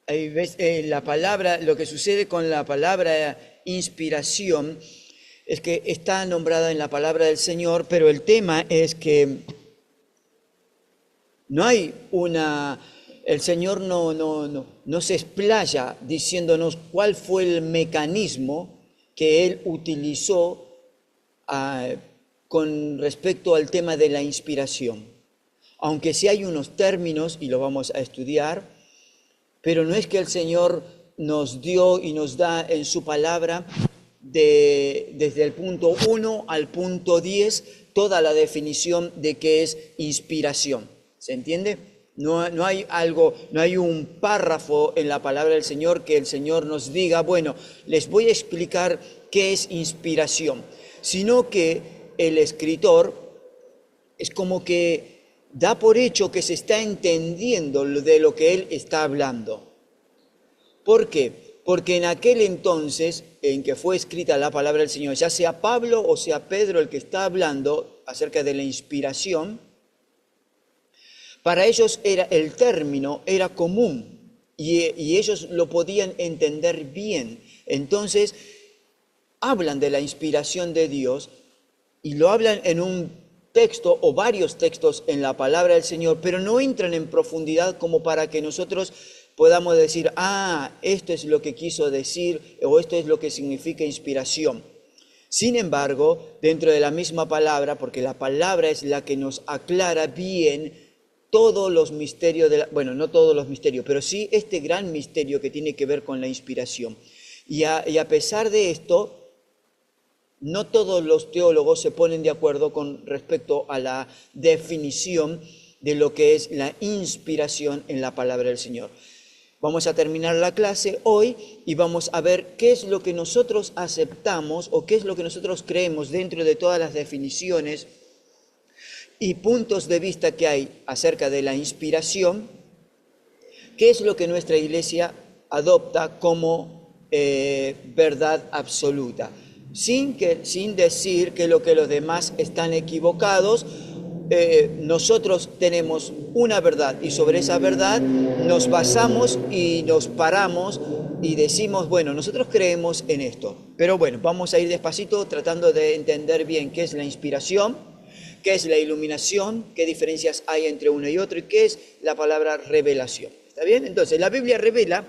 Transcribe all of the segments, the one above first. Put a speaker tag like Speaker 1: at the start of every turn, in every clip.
Speaker 1: la palabra, lo que sucede con la palabra inspiración es que está nombrada en la palabra del Señor, pero el tema es que no hay el Señor no se explaya diciéndonos cuál fue el mecanismo que Él utilizó con respecto al tema de la inspiración. Aunque sí hay unos términos, y lo vamos a estudiar, pero no es que el Señor nos dio y nos da en su palabra desde el punto 1 al punto 10 toda la definición de qué es inspiración. ¿Se entiende? No hay un párrafo en la palabra del Señor que el Señor nos diga, bueno, les voy a explicar qué es inspiración, sino que el escritor es como que da por hecho que se está entendiendo de lo que él está hablando. ¿Por qué? Porque en aquel entonces en que fue escrita la palabra del Señor, ya sea Pablo o sea Pedro el que está hablando acerca de la inspiración, para ellos el término era común y ellos lo podían entender bien. Entonces, hablan de la inspiración de Dios y lo hablan en un texto o varios textos en la palabra del Señor, pero no entran en profundidad como para que nosotros podamos decir, esto es lo que quiso decir o esto es lo que significa inspiración. Sin embargo, dentro de la misma palabra, porque la palabra es la que nos aclara bien todos los misterios, bueno, no todos los misterios, pero sí este gran misterio que tiene que ver con la inspiración. Y a pesar de esto, no todos los teólogos se ponen de acuerdo con respecto a la definición de lo que es la inspiración en la palabra del Señor. Vamos a terminar la clase hoy y vamos a ver qué es lo que nosotros aceptamos o qué es lo que nosotros creemos dentro de todas las definiciones y puntos de vista que hay acerca de la inspiración, qué es lo que nuestra iglesia adopta como verdad absoluta. Sin decir que lo que los demás están equivocados, nosotros tenemos una verdad y sobre esa verdad nos basamos y nos paramos y decimos, bueno, nosotros creemos en esto. Pero bueno, vamos a ir despacito tratando de entender bien qué es la inspiración, qué es la iluminación, qué diferencias hay entre uno y otro y qué es la palabra revelación. ¿Está bien? Entonces, la Biblia revela,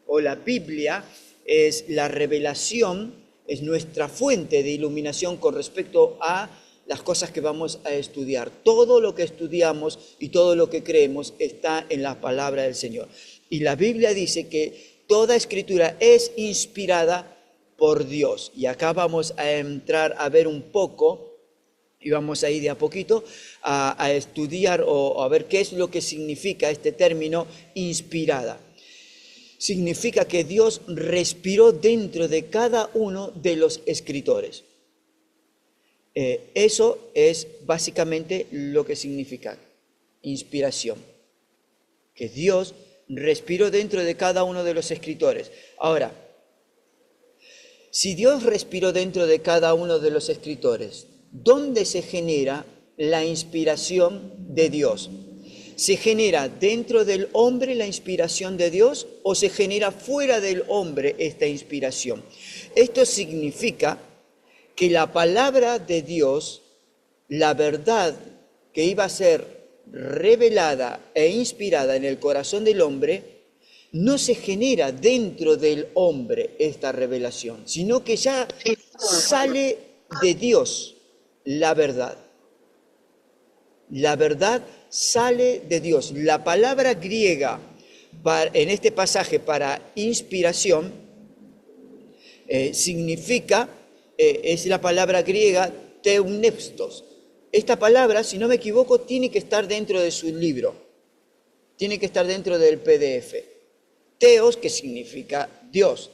Speaker 1: o la Biblia es la revelación, es nuestra fuente de iluminación con respecto a las cosas que vamos a estudiar. Todo lo que estudiamos y todo lo que creemos está en la palabra del Señor. Y la Biblia dice que toda escritura es inspirada por Dios. Y acá vamos a entrar a ver un poco, y vamos a ir de a poquito a estudiar o a ver qué es lo que significa este término inspirada. Significa que Dios respiró dentro de cada uno de los escritores. Eso es básicamente lo que significa inspiración. Que Dios respiró dentro de cada uno de los escritores. Ahora, si Dios respiró dentro de cada uno de los escritores, ¿dónde se genera la inspiración de Dios? ¿Se genera dentro del hombre la inspiración de Dios o se genera fuera del hombre esta inspiración? Esto significa que la palabra de Dios, la verdad que iba a ser revelada e inspirada en el corazón del hombre, no se genera dentro del hombre esta revelación, sino que ya sale de Dios la verdad. La verdad sale de Dios. La palabra griega en este pasaje para inspiración significa, es la palabra griega teumnestos. Esta palabra, si no me equivoco, tiene que estar dentro de su libro, tiene que estar dentro del PDF. Teos, que significa Dios.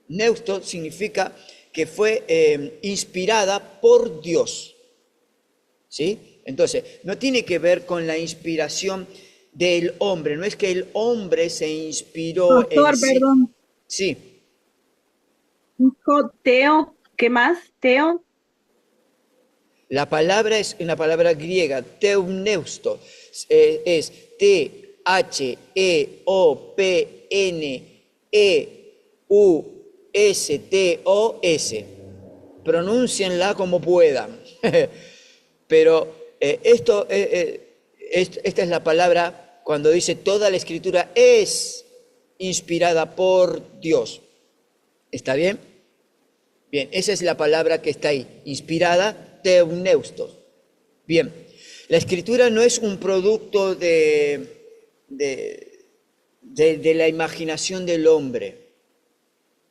Speaker 1: Neusto significa que fue inspirada por Dios. ¿Sí? Entonces, no tiene que ver con la inspiración del hombre, no es que el hombre se inspiró
Speaker 2: Pastor,
Speaker 1: en sí.
Speaker 2: perdón.
Speaker 1: Sí,
Speaker 2: Dijo Teo, ¿qué más? Teo.
Speaker 1: la palabra es una palabra griega, teumneusto, es Heopneustos. Pronúncienla como puedan. Pero esta es la palabra cuando dice toda la escritura es inspirada por Dios. ¿Está bien? Bien, esa es la palabra que está ahí, inspirada, theopneustos. Bien, la escritura no es un producto de la imaginación del hombre.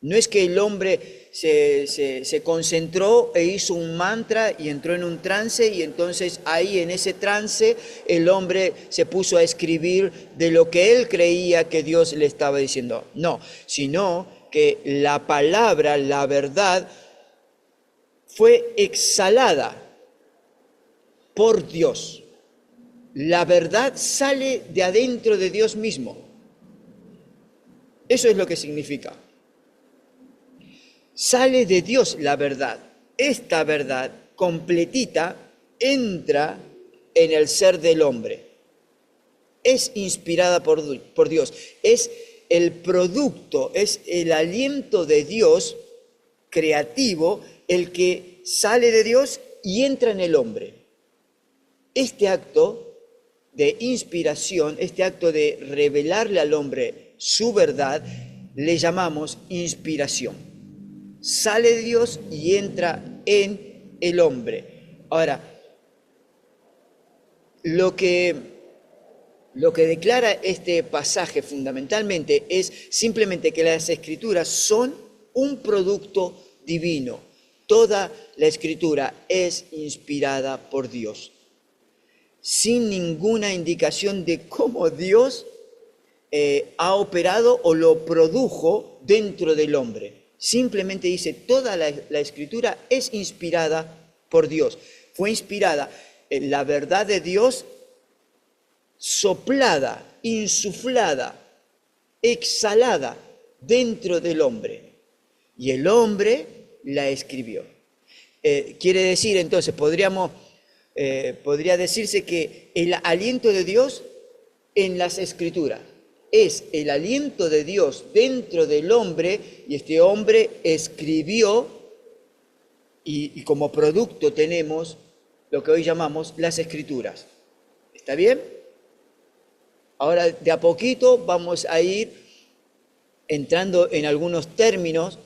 Speaker 1: No es que el hombre se concentró e hizo un mantra y entró en un trance y entonces ahí en ese trance el hombre se puso a escribir de lo que él creía que Dios le estaba diciendo. No, sino que la palabra, la verdad, fue exhalada por Dios. La verdad sale de adentro de Dios mismo. Eso es lo que significa. Sale de Dios la verdad. Esta verdad completita entra en el ser del hombre. Es inspirada por Dios. Es el producto, es el aliento de Dios creativo, el que sale de Dios y entra en el hombre. Este acto de inspiración, este acto de revelarle al hombre su verdad, le llamamos inspiración. Sale de Dios y entra en el hombre. Ahora, lo que declara este pasaje fundamentalmente es simplemente que las escrituras son un producto divino. Toda la escritura es inspirada por Dios, sin ninguna indicación de cómo Dios ha operado o lo produjo dentro del hombre. Simplemente dice, toda la escritura es inspirada por Dios. Fue inspirada en la verdad de Dios, soplada, insuflada, exhalada dentro del hombre. Y el hombre la escribió. Quiere decir entonces, podría decirse que el aliento de Dios en las escrituras es el aliento de Dios dentro del hombre, y este hombre escribió, y como producto tenemos lo que hoy llamamos las escrituras. ¿Está bien? Ahora de a poquito vamos a ir entrando en algunos términos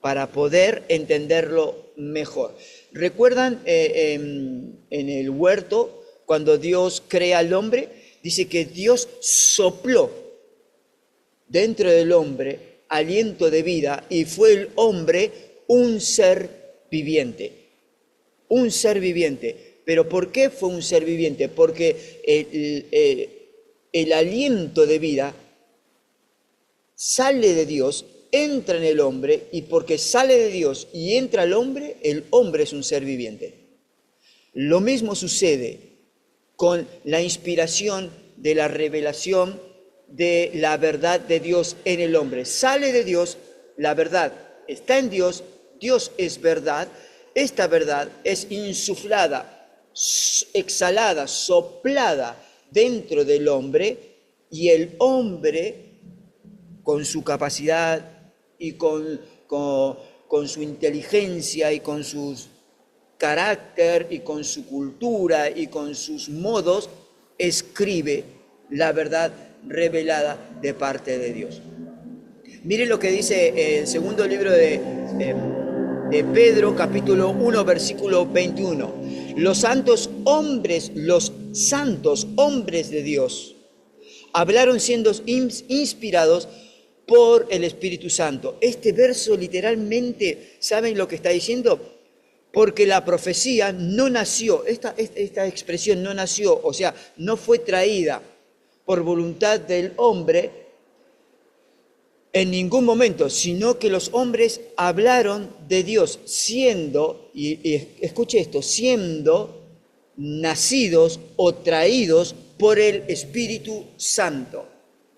Speaker 1: para poder entenderlo mejor. ¿Recuerdan en el huerto cuando Dios crea al hombre? Dice que Dios sopló dentro del hombre aliento de vida y fue el hombre un ser viviente. Un ser viviente. ¿Pero por qué fue un ser viviente? Porque el aliento de vida sale de Dios, entra en el hombre, y porque sale de Dios y entra el hombre es un ser viviente. Lo mismo sucede con la inspiración de la revelación de la verdad de Dios en el hombre. Sale de Dios, la verdad está en Dios, Dios es verdad, esta verdad es insuflada, exhalada, soplada dentro del hombre, y el hombre, con su capacidad y con su inteligencia y con su carácter y con su cultura y con sus modos, escribe la verdad revelada de parte de Dios. Mire lo que dice el segundo libro de Pedro, capítulo 1, versículo 21. Los santos hombres de Dios hablaron siendo inspirados por el Espíritu Santo. Este verso literalmente, ¿saben lo que está diciendo? Porque la profecía no nació, esta expresión no nació, o sea, no fue traída por voluntad del hombre en ningún momento, sino que los hombres hablaron de Dios siendo, y escuche esto, siendo nacidos o traídos por el Espíritu Santo.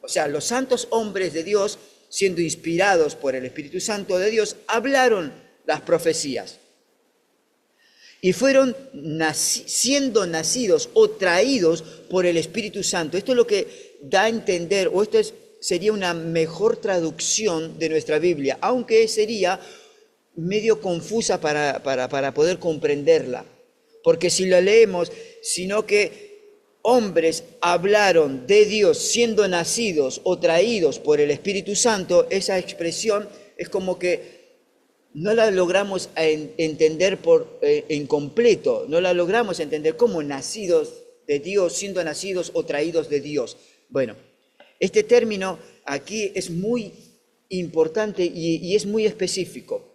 Speaker 1: O sea, los santos hombres de Dios, siendo inspirados por el Espíritu Santo de Dios, hablaron las profecías. Y fueron siendo nacidos o traídos por el Espíritu Santo. Esto es lo que da a entender, o sería una mejor traducción de nuestra Biblia, aunque sería medio confusa para poder comprenderla. Porque si lo leemos, sino que hombres hablaron de Dios siendo nacidos o traídos por el Espíritu Santo, esa expresión es como que no la logramos entender en completo, no la logramos entender como nacidos de Dios, siendo nacidos o traídos de Dios. Bueno, este término aquí es muy importante y es muy específico.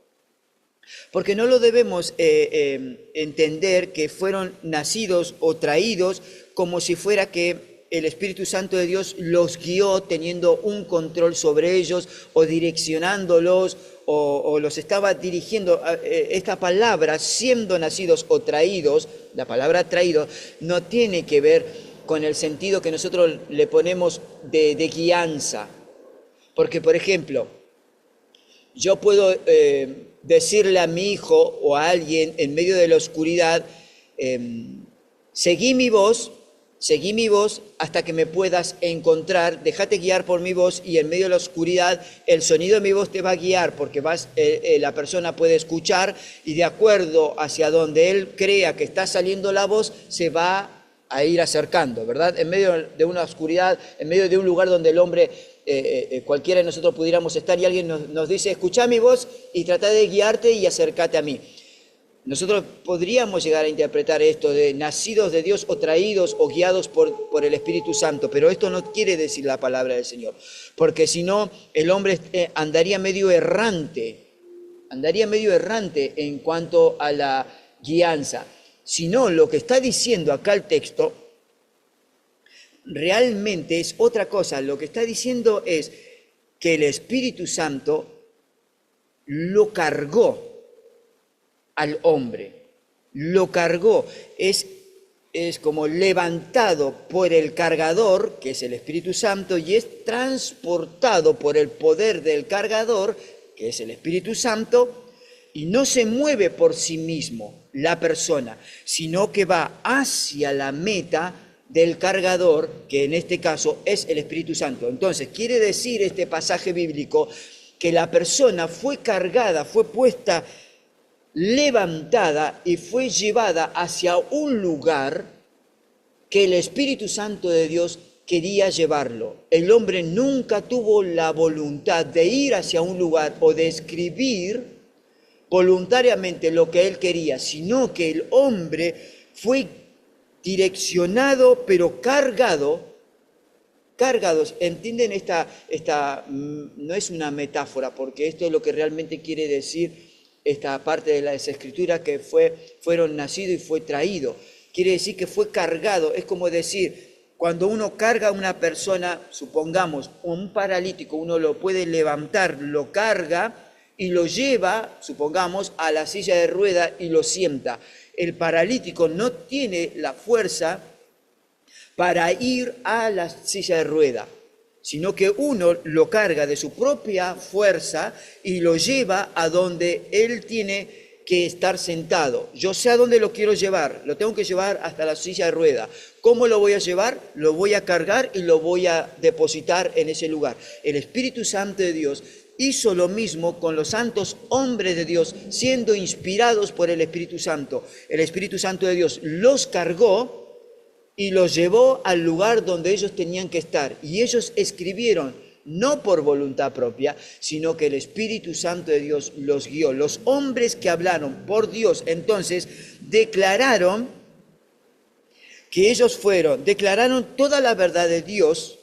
Speaker 1: Porque no lo debemos entender que fueron nacidos o traídos como si fuera que el Espíritu Santo de Dios los guió teniendo un control sobre ellos o direccionándolos o los estaba dirigiendo. Esta palabra, siendo nacidos o traídos, la palabra traído, no tiene que ver con el sentido que nosotros le ponemos de guianza. Porque, por ejemplo, yo puedo decirle a mi hijo o a alguien en medio de la oscuridad, seguí mi voz hasta que me puedas encontrar, déjate guiar por mi voz, y en medio de la oscuridad el sonido de mi voz te va a guiar, porque la persona puede escuchar y de acuerdo hacia donde él crea que está saliendo la voz, se va a ir acercando, ¿verdad? En medio de una oscuridad, en medio de un lugar donde el hombre, cualquiera de nosotros pudiéramos estar, y alguien nos dice, escucha mi voz y trata de guiarte y acércate a mí. Nosotros podríamos llegar a interpretar esto de nacidos de Dios o traídos o guiados por el Espíritu Santo, pero esto no quiere decir la palabra del Señor, porque si no, el hombre andaría medio errante en cuanto a la guianza. Sino lo que está diciendo acá el texto realmente es otra cosa. Lo que está diciendo es que el Espíritu Santo lo cargó al hombre, lo cargó, es como levantado por el cargador, que es el Espíritu Santo, y es transportado por el poder del cargador, que es el Espíritu Santo, y no se mueve por sí mismo la persona, sino que va hacia la meta del cargador, que en este caso es el Espíritu Santo. Entonces, quiere decir este pasaje bíblico que la persona fue cargada, fue puesta, levantada y fue llevada hacia un lugar que el Espíritu Santo de Dios quería llevarlo. El hombre nunca tuvo la voluntad de ir hacia un lugar o de escribir voluntariamente lo que él quería, sino que el hombre fue direccionado, pero cargados, ¿entienden? Esta no es una metáfora, porque esto es lo que realmente quiere decir esta parte de las Escrituras, que fueron nacidos y fue traído. Quiere decir que fue cargado, es como decir, cuando uno carga a una persona, supongamos, un paralítico, uno lo puede levantar, lo carga y lo lleva, supongamos, a la silla de rueda y lo sienta. El paralítico no tiene la fuerza para ir a la silla de rueda, sino que uno lo carga de su propia fuerza y lo lleva a donde él tiene que estar sentado. Yo sé a dónde lo quiero llevar, lo tengo que llevar hasta la silla de rueda. ¿Cómo lo voy a llevar? Lo voy a cargar y lo voy a depositar en ese lugar. El Espíritu Santo de Dios hizo lo mismo con los santos hombres de Dios, siendo inspirados por el Espíritu Santo. El Espíritu Santo de Dios los cargó y los llevó al lugar donde ellos tenían que estar. Y ellos escribieron, no por voluntad propia, sino que el Espíritu Santo de Dios los guió. Los hombres que hablaron por Dios, entonces, declararon declararon toda la verdad de Dios,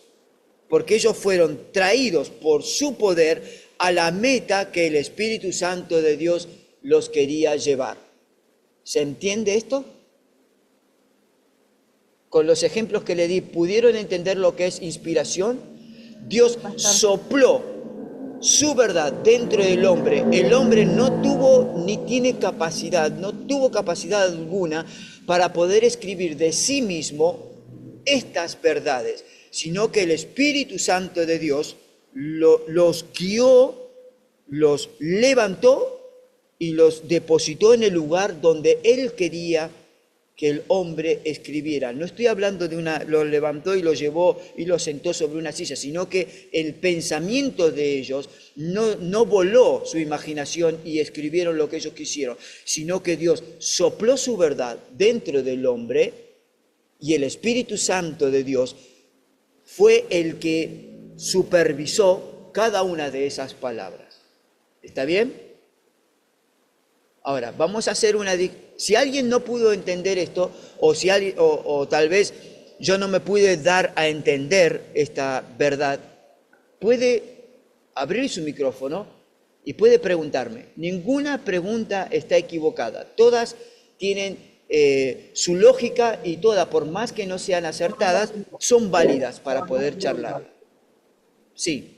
Speaker 1: porque ellos fueron traídos por su poder a la meta que el Espíritu Santo de Dios los quería llevar. ¿Se entiende esto? Con los ejemplos que le di, ¿pudieron entender lo que es inspiración? Dios sopló su verdad dentro del hombre. El hombre no tuvo ni tiene capacidad, no tuvo capacidad alguna para poder escribir de sí mismo estas verdades, sino que el Espíritu Santo de Dios los guió, los levantó y los depositó en el lugar donde Él quería que el hombre escribiera. No estoy hablando de lo levantó y lo llevó y lo sentó sobre una silla, sino que el pensamiento de ellos no voló su imaginación y escribieron lo que ellos quisieron, sino que Dios sopló su verdad dentro del hombre y el Espíritu Santo de Dios fue el que supervisó cada una de esas palabras. ¿Está bien? Ahora, vamos a hacer si alguien no pudo entender esto, o tal vez yo no me pude dar a entender esta verdad, puede abrir su micrófono y puede preguntarme. Ninguna pregunta está equivocada. Todas tienen su lógica y todas, por más que no sean acertadas, son válidas para poder charlar. Sí.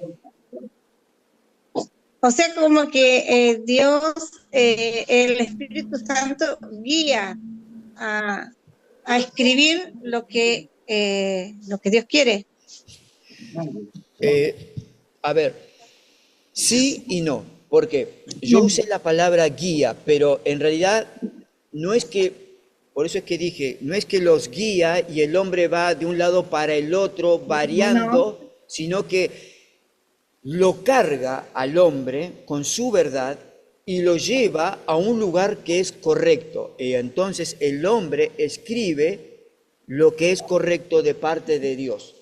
Speaker 3: O sea, como que Dios, el Espíritu Santo, guía a escribir lo que Dios quiere.
Speaker 1: A ver, sí y no, porque yo usé la palabra guía, pero en realidad no es que, por eso es que dije, no es que los guía y el hombre va de un lado para el otro variando, sino que lo carga al hombre con su verdad y lo lleva a un lugar que es correcto. Y entonces el hombre escribe lo que es correcto de parte de Dios.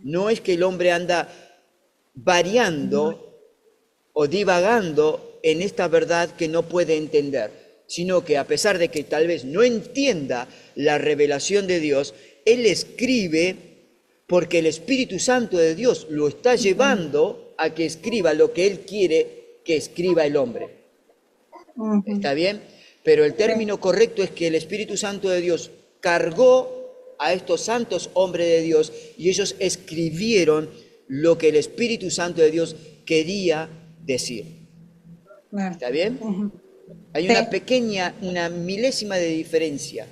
Speaker 1: No es que el hombre anda variando o divagando en esta verdad que no puede entender, sino que a pesar de que tal vez no entienda la revelación de Dios, él escribe porque el Espíritu Santo de Dios lo está llevando a que escriba lo que él quiere que escriba el hombre. ¿Está bien? Pero el término correcto es que el Espíritu Santo de Dios cargó a estos santos hombres de Dios y ellos escribieron lo que el Espíritu Santo de Dios quería decir. ¿Está bien? Hay una milésima de diferencia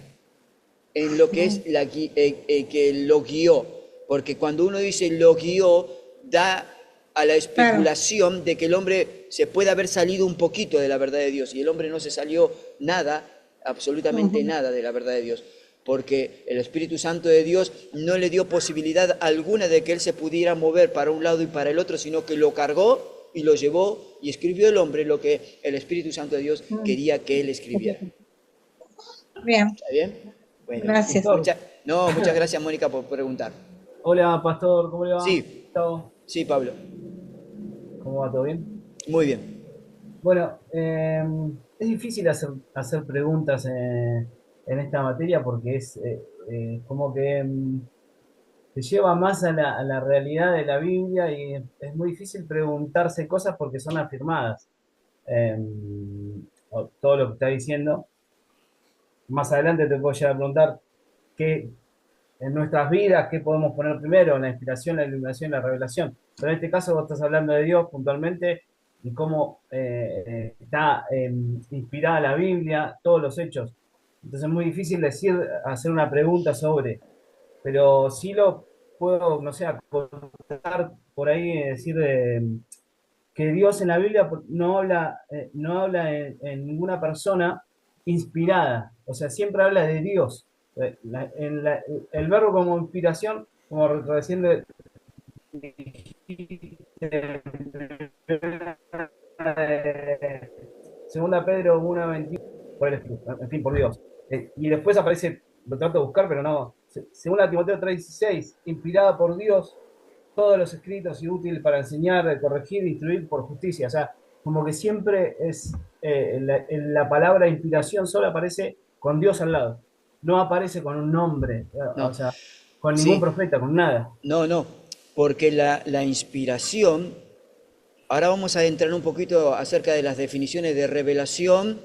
Speaker 1: en lo que es que lo guió. Porque cuando uno dice lo guió, da a la especulación de que el hombre se puede haber salido un poquito de la verdad de Dios. Y el hombre no se salió nada, absolutamente nada de la verdad de Dios. Porque el Espíritu Santo de Dios no le dio posibilidad alguna de que él se pudiera mover para un lado y para el otro, sino que lo cargó y lo llevó y escribió el hombre lo que el Espíritu Santo de Dios quería que él escribiera.
Speaker 3: Bien.
Speaker 1: ¿Está bien? Bueno,
Speaker 3: gracias.
Speaker 1: Muchas gracias, Mónica, por preguntar.
Speaker 4: Hola, Pastor, ¿cómo le va?
Speaker 1: Sí.
Speaker 4: ¿Todo?
Speaker 1: Sí, Pablo.
Speaker 4: ¿Cómo va? ¿Todo bien?
Speaker 1: Muy bien.
Speaker 4: Bueno, es difícil hacer preguntas en esta materia porque es como que te lleva más a la realidad de la Biblia y es muy difícil preguntarse cosas porque son afirmadas. Todo lo que está diciendo. Más adelante te puedo llegar a preguntar qué en nuestras vidas, qué podemos poner primero, la inspiración, la iluminación, la revelación. Pero en este caso vos estás hablando de Dios puntualmente y cómo está inspirada la Biblia, todos los hechos. Entonces es muy difícil hacer una pregunta sobre, pero sí lo puedo, no sé, contar por ahí, decir que Dios en la Biblia no habla en ninguna persona inspirada, o sea, siempre habla de Dios. El verbo como inspiración, como recién segunda Pedro 1:21, por el Espíritu, en fin, por Dios. Y después aparece, lo trato de buscar, pero no. Segunda Timoteo 3:16, inspirada por Dios, todos los escritos y útil para enseñar, corregir, instruir por justicia. O sea, como que siempre es la palabra inspiración solo aparece con Dios al lado. No aparece con un nombre,
Speaker 1: No.
Speaker 4: o sea, con ningún profeta, con nada.
Speaker 1: No, porque la inspiración, ahora vamos a entrar un poquito acerca de las definiciones de revelación,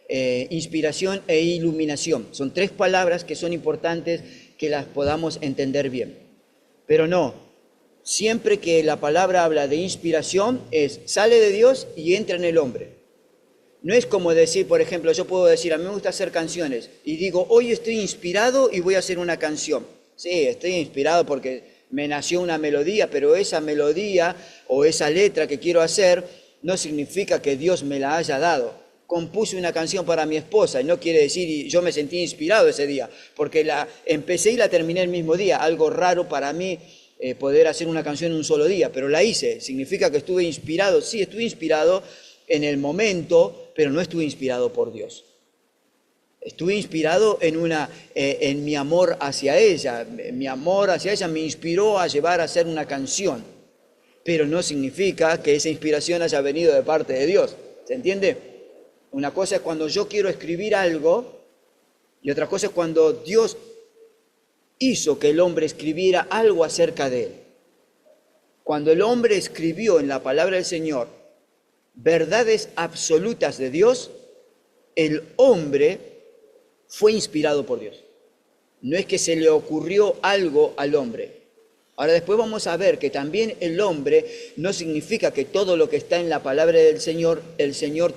Speaker 1: inspiración e iluminación. Son tres palabras que son importantes que las podamos entender bien. Pero no, siempre que la palabra habla de inspiración, sale de Dios y entra en el hombre. No es como decir, por ejemplo, yo puedo decir, a mí me gusta hacer canciones, y digo, hoy estoy inspirado y voy a hacer una canción. Sí, estoy inspirado porque me nació una melodía, pero esa melodía o esa letra que quiero hacer no significa que Dios me la haya dado. compuse una canción para mi esposa, y no quiere decir, y yo me sentí inspirado ese día, porque la empecé y la terminé el mismo día, algo raro para mí poder hacer una canción en un solo día, pero la hice, significa que estuve inspirado, sí, estuve inspirado en el momento, pero no estuve inspirado por Dios. Estuve inspirado en mi amor hacia ella. Mi amor hacia ella me inspiró a llevar a hacer una canción. Pero no significa que esa inspiración haya venido de parte de Dios. ¿Se entiende? Una cosa es cuando yo quiero escribir algo y otra cosa es cuando Dios hizo que el hombre escribiera algo acerca de él. Cuando el hombre escribió en la palabra del Señor verdades absolutas de Dios, el hombre fue inspirado por Dios. No es que se le ocurrió algo al hombre. Ahora después vamos a ver que también el hombre no significa que todo lo que está en la palabra del Señor,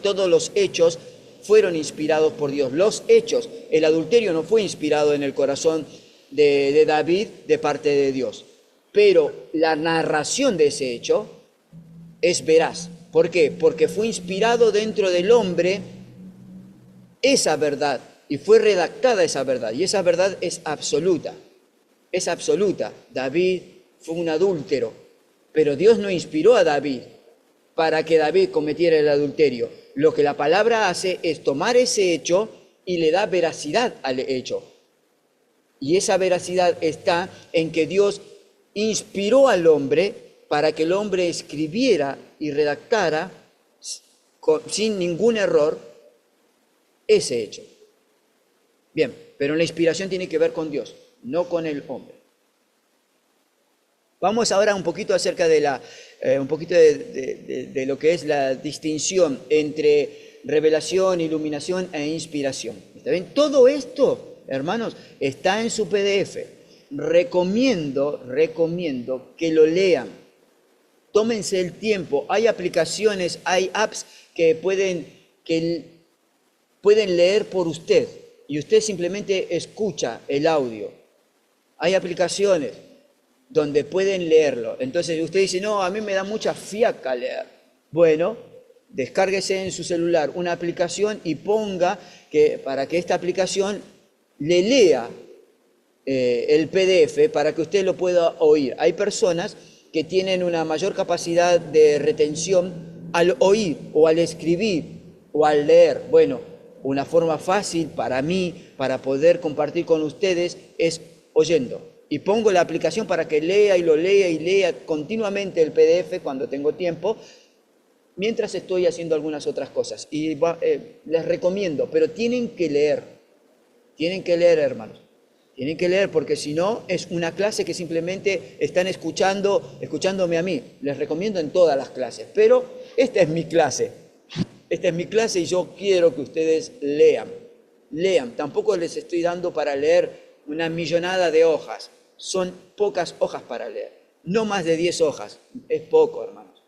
Speaker 1: todos los hechos fueron inspirados por Dios. Los hechos, el adulterio no fue inspirado en el corazón de David de parte de Dios. Pero la narración de ese hecho es veraz. ¿Por qué? Porque fue inspirado dentro del hombre esa verdad. Y fue redactada esa verdad, y esa verdad es absoluta. Es absoluta. David fue un adúltero, pero Dios no inspiró a David para que David cometiera el adulterio. Lo que la palabra hace es tomar ese hecho y le da veracidad al hecho. Y esa veracidad está en que Dios inspiró al hombre para que el hombre escribiera y redactara sin ningún error ese hecho. Bien, pero la inspiración tiene que ver con Dios, no con el hombre. Vamos ahora un poquito acerca de de lo que es la distinción entre revelación, iluminación e inspiración. ¿Está bien? Todo esto, hermanos, está en su PDF. Recomiendo que lo lean. Tómense el tiempo. Hay aplicaciones, hay apps que pueden leer por usted. Y usted simplemente escucha el audio. Hay aplicaciones donde pueden leerlo. Entonces usted dice, no, a mí me da mucha fiaca leer. Bueno, descárguese en su celular una aplicación y ponga para que esta aplicación le lea el PDF para que usted lo pueda oír. Hay personas que tienen una mayor capacidad de retención al oír o al escribir o al leer. Bueno, una forma fácil para mí, para poder compartir con ustedes, es oyendo. Y pongo la aplicación para que lea y lo lea y lea continuamente el PDF cuando tengo tiempo, mientras estoy haciendo algunas otras cosas. Y les recomiendo, pero tienen que leer, hermanos. Tienen que leer porque si no es una clase que simplemente están escuchándome a mí. Les recomiendo en todas las clases, pero esta es mi clase. Esta es mi clase y yo quiero que ustedes lean. Tampoco les estoy dando para leer una millonada de hojas. Son pocas hojas para leer. No más de 10 hojas. Es poco, hermanos.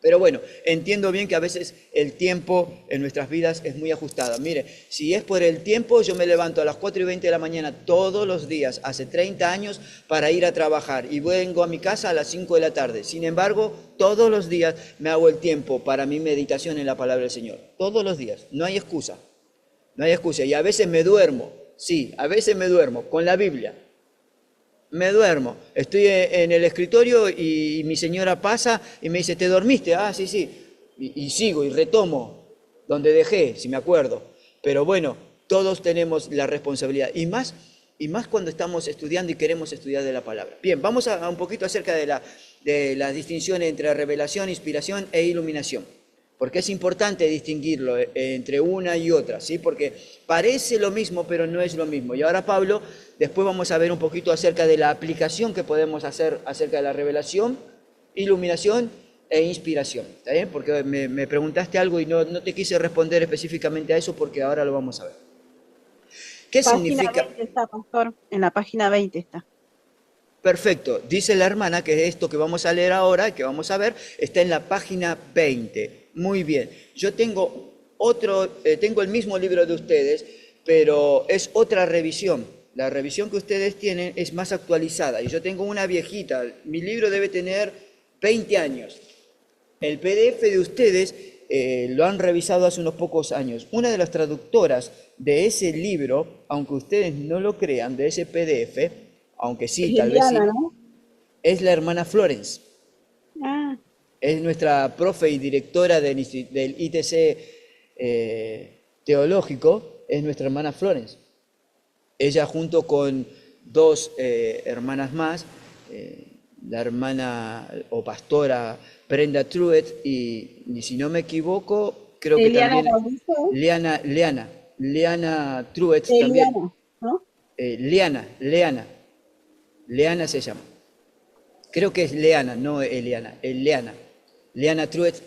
Speaker 1: Pero bueno, entiendo bien que a veces el tiempo en nuestras vidas es muy ajustado. Mire, si es por el tiempo, yo me levanto a las 4:20 de la mañana todos los días, hace 30 años, para ir a trabajar. Y vengo a mi casa a las 5 de la tarde. Sin embargo, todos los días me hago el tiempo para mi meditación en la palabra del Señor. Todos los días. No hay excusa. No hay excusa. Y a veces me duermo. Sí, a veces me duermo con la Biblia. Me duermo, estoy en el escritorio y mi señora pasa y me dice, ¿te dormiste? Ah, sí. Y sigo y retomo donde dejé, si me acuerdo. Pero bueno, todos tenemos la responsabilidad. Y más cuando estamos estudiando y queremos estudiar de la palabra. Bien, vamos a un poquito acerca de la distinción entre revelación, inspiración e iluminación. Porque es importante distinguirlo entre una y otra, ¿sí? Porque parece lo mismo, pero no es lo mismo. Y ahora Pablo, después vamos a ver un poquito acerca de la aplicación que podemos hacer acerca de la revelación, iluminación e inspiración. ¿Está bien? Porque me preguntaste algo y no te quise responder específicamente a eso porque ahora lo vamos a ver. ¿Qué significa?
Speaker 2: Página 20 está, pastor. En la página 20 está.
Speaker 1: Perfecto. Dice la hermana que esto que vamos a leer ahora, que vamos a ver, está en la página 20. Muy bien. Yo tengo el mismo libro de ustedes, pero es otra revisión. La revisión que ustedes tienen es más actualizada y yo tengo una viejita. Mi libro debe tener 20 años. El PDF de ustedes lo han revisado hace unos pocos años. Una de las traductoras de ese libro, aunque ustedes no lo crean, de ese PDF, aunque sí, tal vez sí,
Speaker 2: Liliana, ¿no?
Speaker 1: es la hermana Florence.
Speaker 2: Ah,
Speaker 1: Es nuestra profe y directora del ITC teológico, es nuestra hermana Florence. Ella junto con dos hermanas más, la hermana o pastora Brenda Truett y si no me equivoco, creo que
Speaker 2: Eliana
Speaker 1: también
Speaker 2: Mauricio,
Speaker 1: Leana Truett también.
Speaker 2: Eliana, ¿no?
Speaker 1: Leana se llama. Creo que es Leana, no Eliana, es Leana. Leana Truett,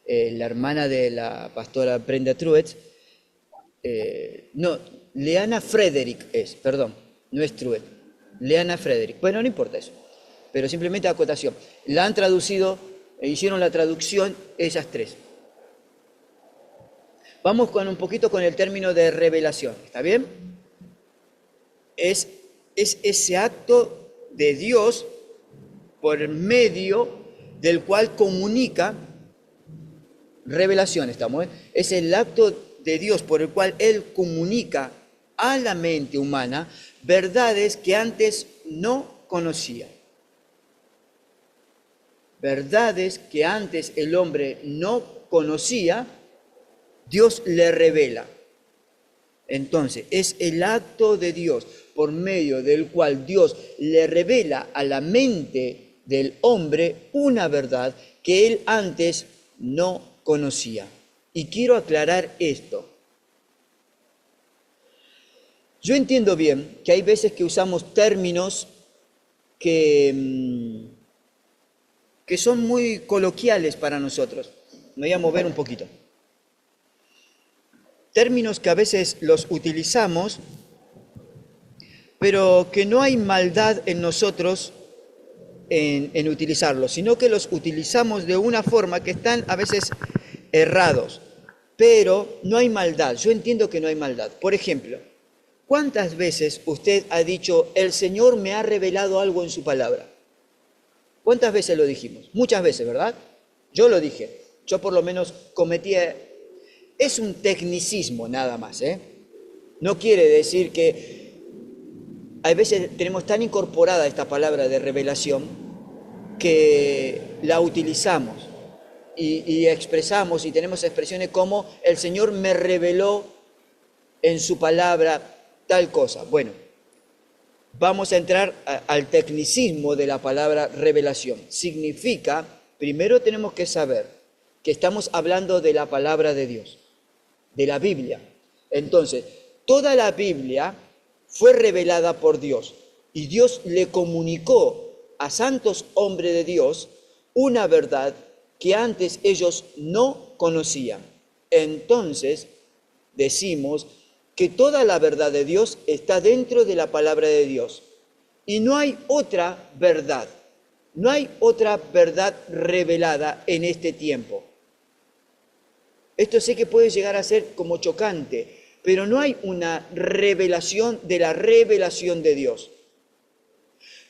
Speaker 1: la hermana de la pastora Brenda Truett. No, Leana Frederick es, perdón, no es Truett. Leana Frederick. Bueno, no importa eso, pero simplemente acotación. La han traducido, hicieron la traducción ellas tres. Vamos con un poquito con el término de revelación, ¿está bien? Es ese acto de Dios por medio del cual comunica revelación, ¿estamos? Es el acto de Dios por el cual Él comunica a la mente humana verdades que antes no conocía. Verdades que antes el hombre no conocía, Dios le revela. Entonces, es el acto de Dios por medio del cual Dios le revela a la mente del hombre una verdad que él antes no conocía. Y quiero aclarar esto. Yo entiendo bien que hay veces que usamos términos que son muy coloquiales para nosotros. Me voy a mover un poquito. Términos que a veces los utilizamos, pero que no hay maldad en nosotros en utilizarlos, sino que los utilizamos de una forma que están a veces errados, pero no hay maldad. Yo entiendo que no hay maldad. Por ejemplo, ¿cuántas veces usted ha dicho, el Señor me ha revelado algo en su palabra? ¿Cuántas veces lo dijimos? Muchas veces, ¿verdad? Yo lo dije. Yo por lo menos cometía... Es un tecnicismo nada más, ¿eh? No quiere decir que... Hay veces tenemos tan incorporada esta palabra de revelación que la utilizamos y expresamos y tenemos expresiones como el Señor me reveló en su palabra tal cosa. Bueno, vamos a entrar al tecnicismo de la palabra revelación. Significa, primero tenemos que saber que estamos hablando de la palabra de Dios, de la Biblia. Entonces, toda la Biblia fue revelada por Dios y Dios le comunicó a santos hombres de Dios una verdad que antes ellos no conocían. Entonces, decimos que toda la verdad de Dios está dentro de la palabra de Dios y no hay otra verdad, no hay otra verdad revelada en este tiempo. Esto sé que puede llegar a ser como chocante, pero no hay una revelación de la revelación de Dios.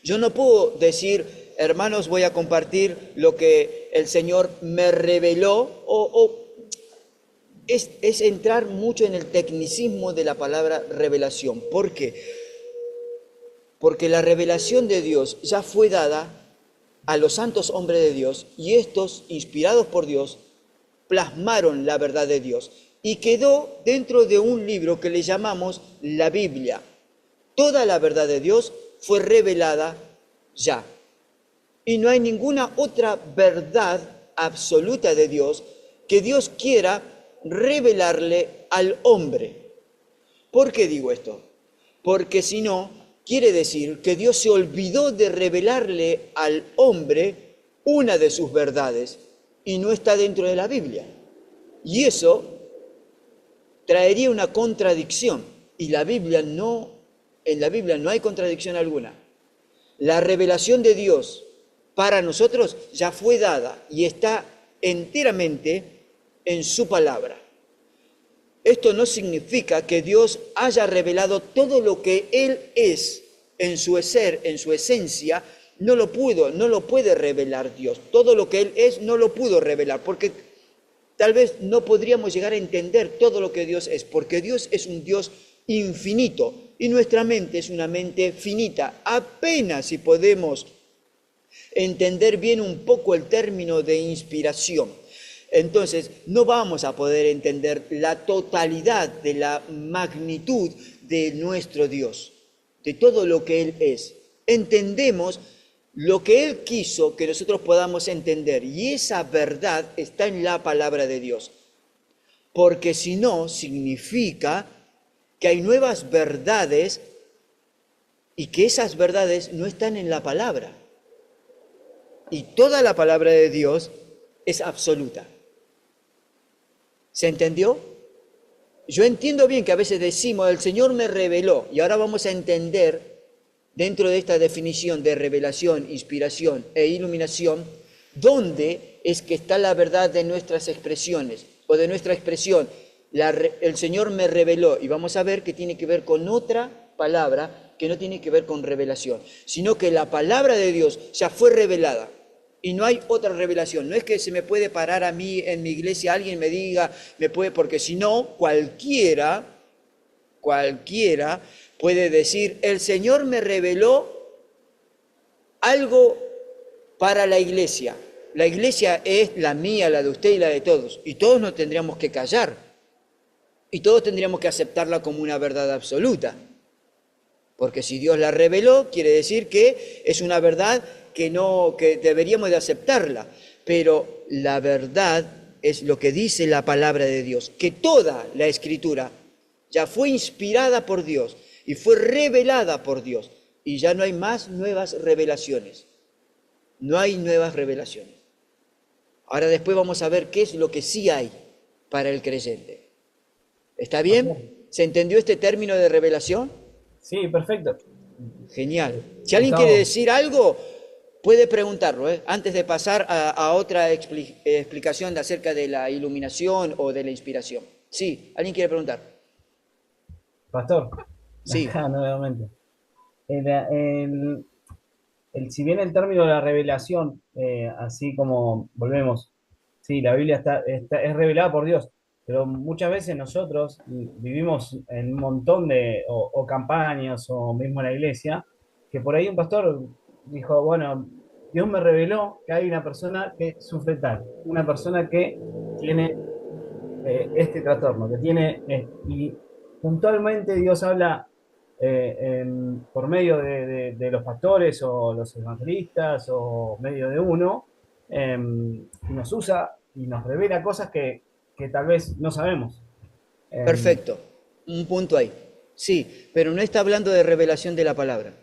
Speaker 1: Yo no puedo decir, hermanos, voy a compartir lo que el Señor me reveló, es entrar mucho en el tecnicismo de la palabra revelación. ¿Por qué? Porque la revelación de Dios ya fue dada a los santos hombres de Dios y estos, inspirados por Dios, plasmaron la verdad de Dios y quedó dentro de un libro que le llamamos la Biblia. Toda la verdad de Dios fue revelada ya. Y no hay ninguna otra verdad absoluta de Dios que Dios quiera revelarle al hombre. ¿Por qué digo esto? Porque si no, quiere decir que Dios se olvidó de revelarle al hombre una de sus verdades y no está dentro de la Biblia. Y eso traería una contradicción. Y en la Biblia no hay contradicción alguna. La revelación de Dios para nosotros ya fue dada y está enteramente en su palabra. Esto no significa que Dios haya revelado todo lo que Él es en su ser, en su esencia. No lo puede revelar Dios. Todo lo que Él es no lo pudo revelar, porque tal vez no podríamos llegar a entender todo lo que Dios es, porque Dios es un Dios infinito y nuestra mente es una mente finita. Apenas si podemos entender bien un poco el término de inspiración, entonces no vamos a poder entender la totalidad de la magnitud de nuestro Dios, de todo lo que Él es. Entendemos lo que Él quiso que nosotros podamos entender, y esa verdad está en la palabra de Dios, porque si no, significa que hay nuevas verdades y que esas verdades no están en la palabra. Y toda la palabra de Dios es absoluta. ¿Se entendió? Yo entiendo bien que a veces decimos, el Señor me reveló, y ahora vamos a entender, dentro de esta definición de revelación, inspiración e iluminación, dónde es que está la verdad de nuestras expresiones, o de nuestra expresión. El Señor me reveló, y vamos a ver que tiene que ver con otra palabra que no tiene que ver con revelación, sino que la palabra de Dios ya fue revelada. Y no hay otra revelación. No es que se me puede parar a mí en mi iglesia, alguien me diga, me puede, porque si no, cualquiera puede decir, el Señor me reveló algo para la iglesia. La iglesia es la mía, la de usted y la de todos. Y todos nos tendríamos que callar. Y todos tendríamos que aceptarla como una verdad absoluta. Porque si Dios la reveló, quiere decir que es una verdad que deberíamos de aceptarla, pero la verdad es lo que dice la palabra de Dios, que toda la Escritura ya fue inspirada por Dios y fue revelada por Dios, y ya no hay más nuevas revelaciones, no hay nuevas revelaciones. Ahora después vamos a ver qué es lo que sí hay para el creyente. ¿Está bien? ¿Se entendió este término de revelación?
Speaker 4: Sí, perfecto.
Speaker 1: Genial. Si alguien quiere decir algo, puede preguntarlo, antes de pasar a otra explicación acerca de la iluminación o de la inspiración. Sí, ¿alguien quiere preguntar?
Speaker 4: Pastor,
Speaker 1: Sí.
Speaker 4: acá nuevamente. Si bien el término de la revelación, así como volvemos, sí, la Biblia es revelada por Dios, pero muchas veces nosotros vivimos en un montón de o campañas o mismo en la iglesia, que por ahí un pastor dijo, bueno, Dios me reveló que hay una persona que sufre tal, una persona que tiene este trastorno, que tiene, y puntualmente Dios habla por medio de los pastores o los evangelistas o medio de uno, y nos usa y nos revela cosas que tal vez no sabemos.
Speaker 1: Perfecto, un punto ahí. Sí, pero no está hablando de revelación de la palabra.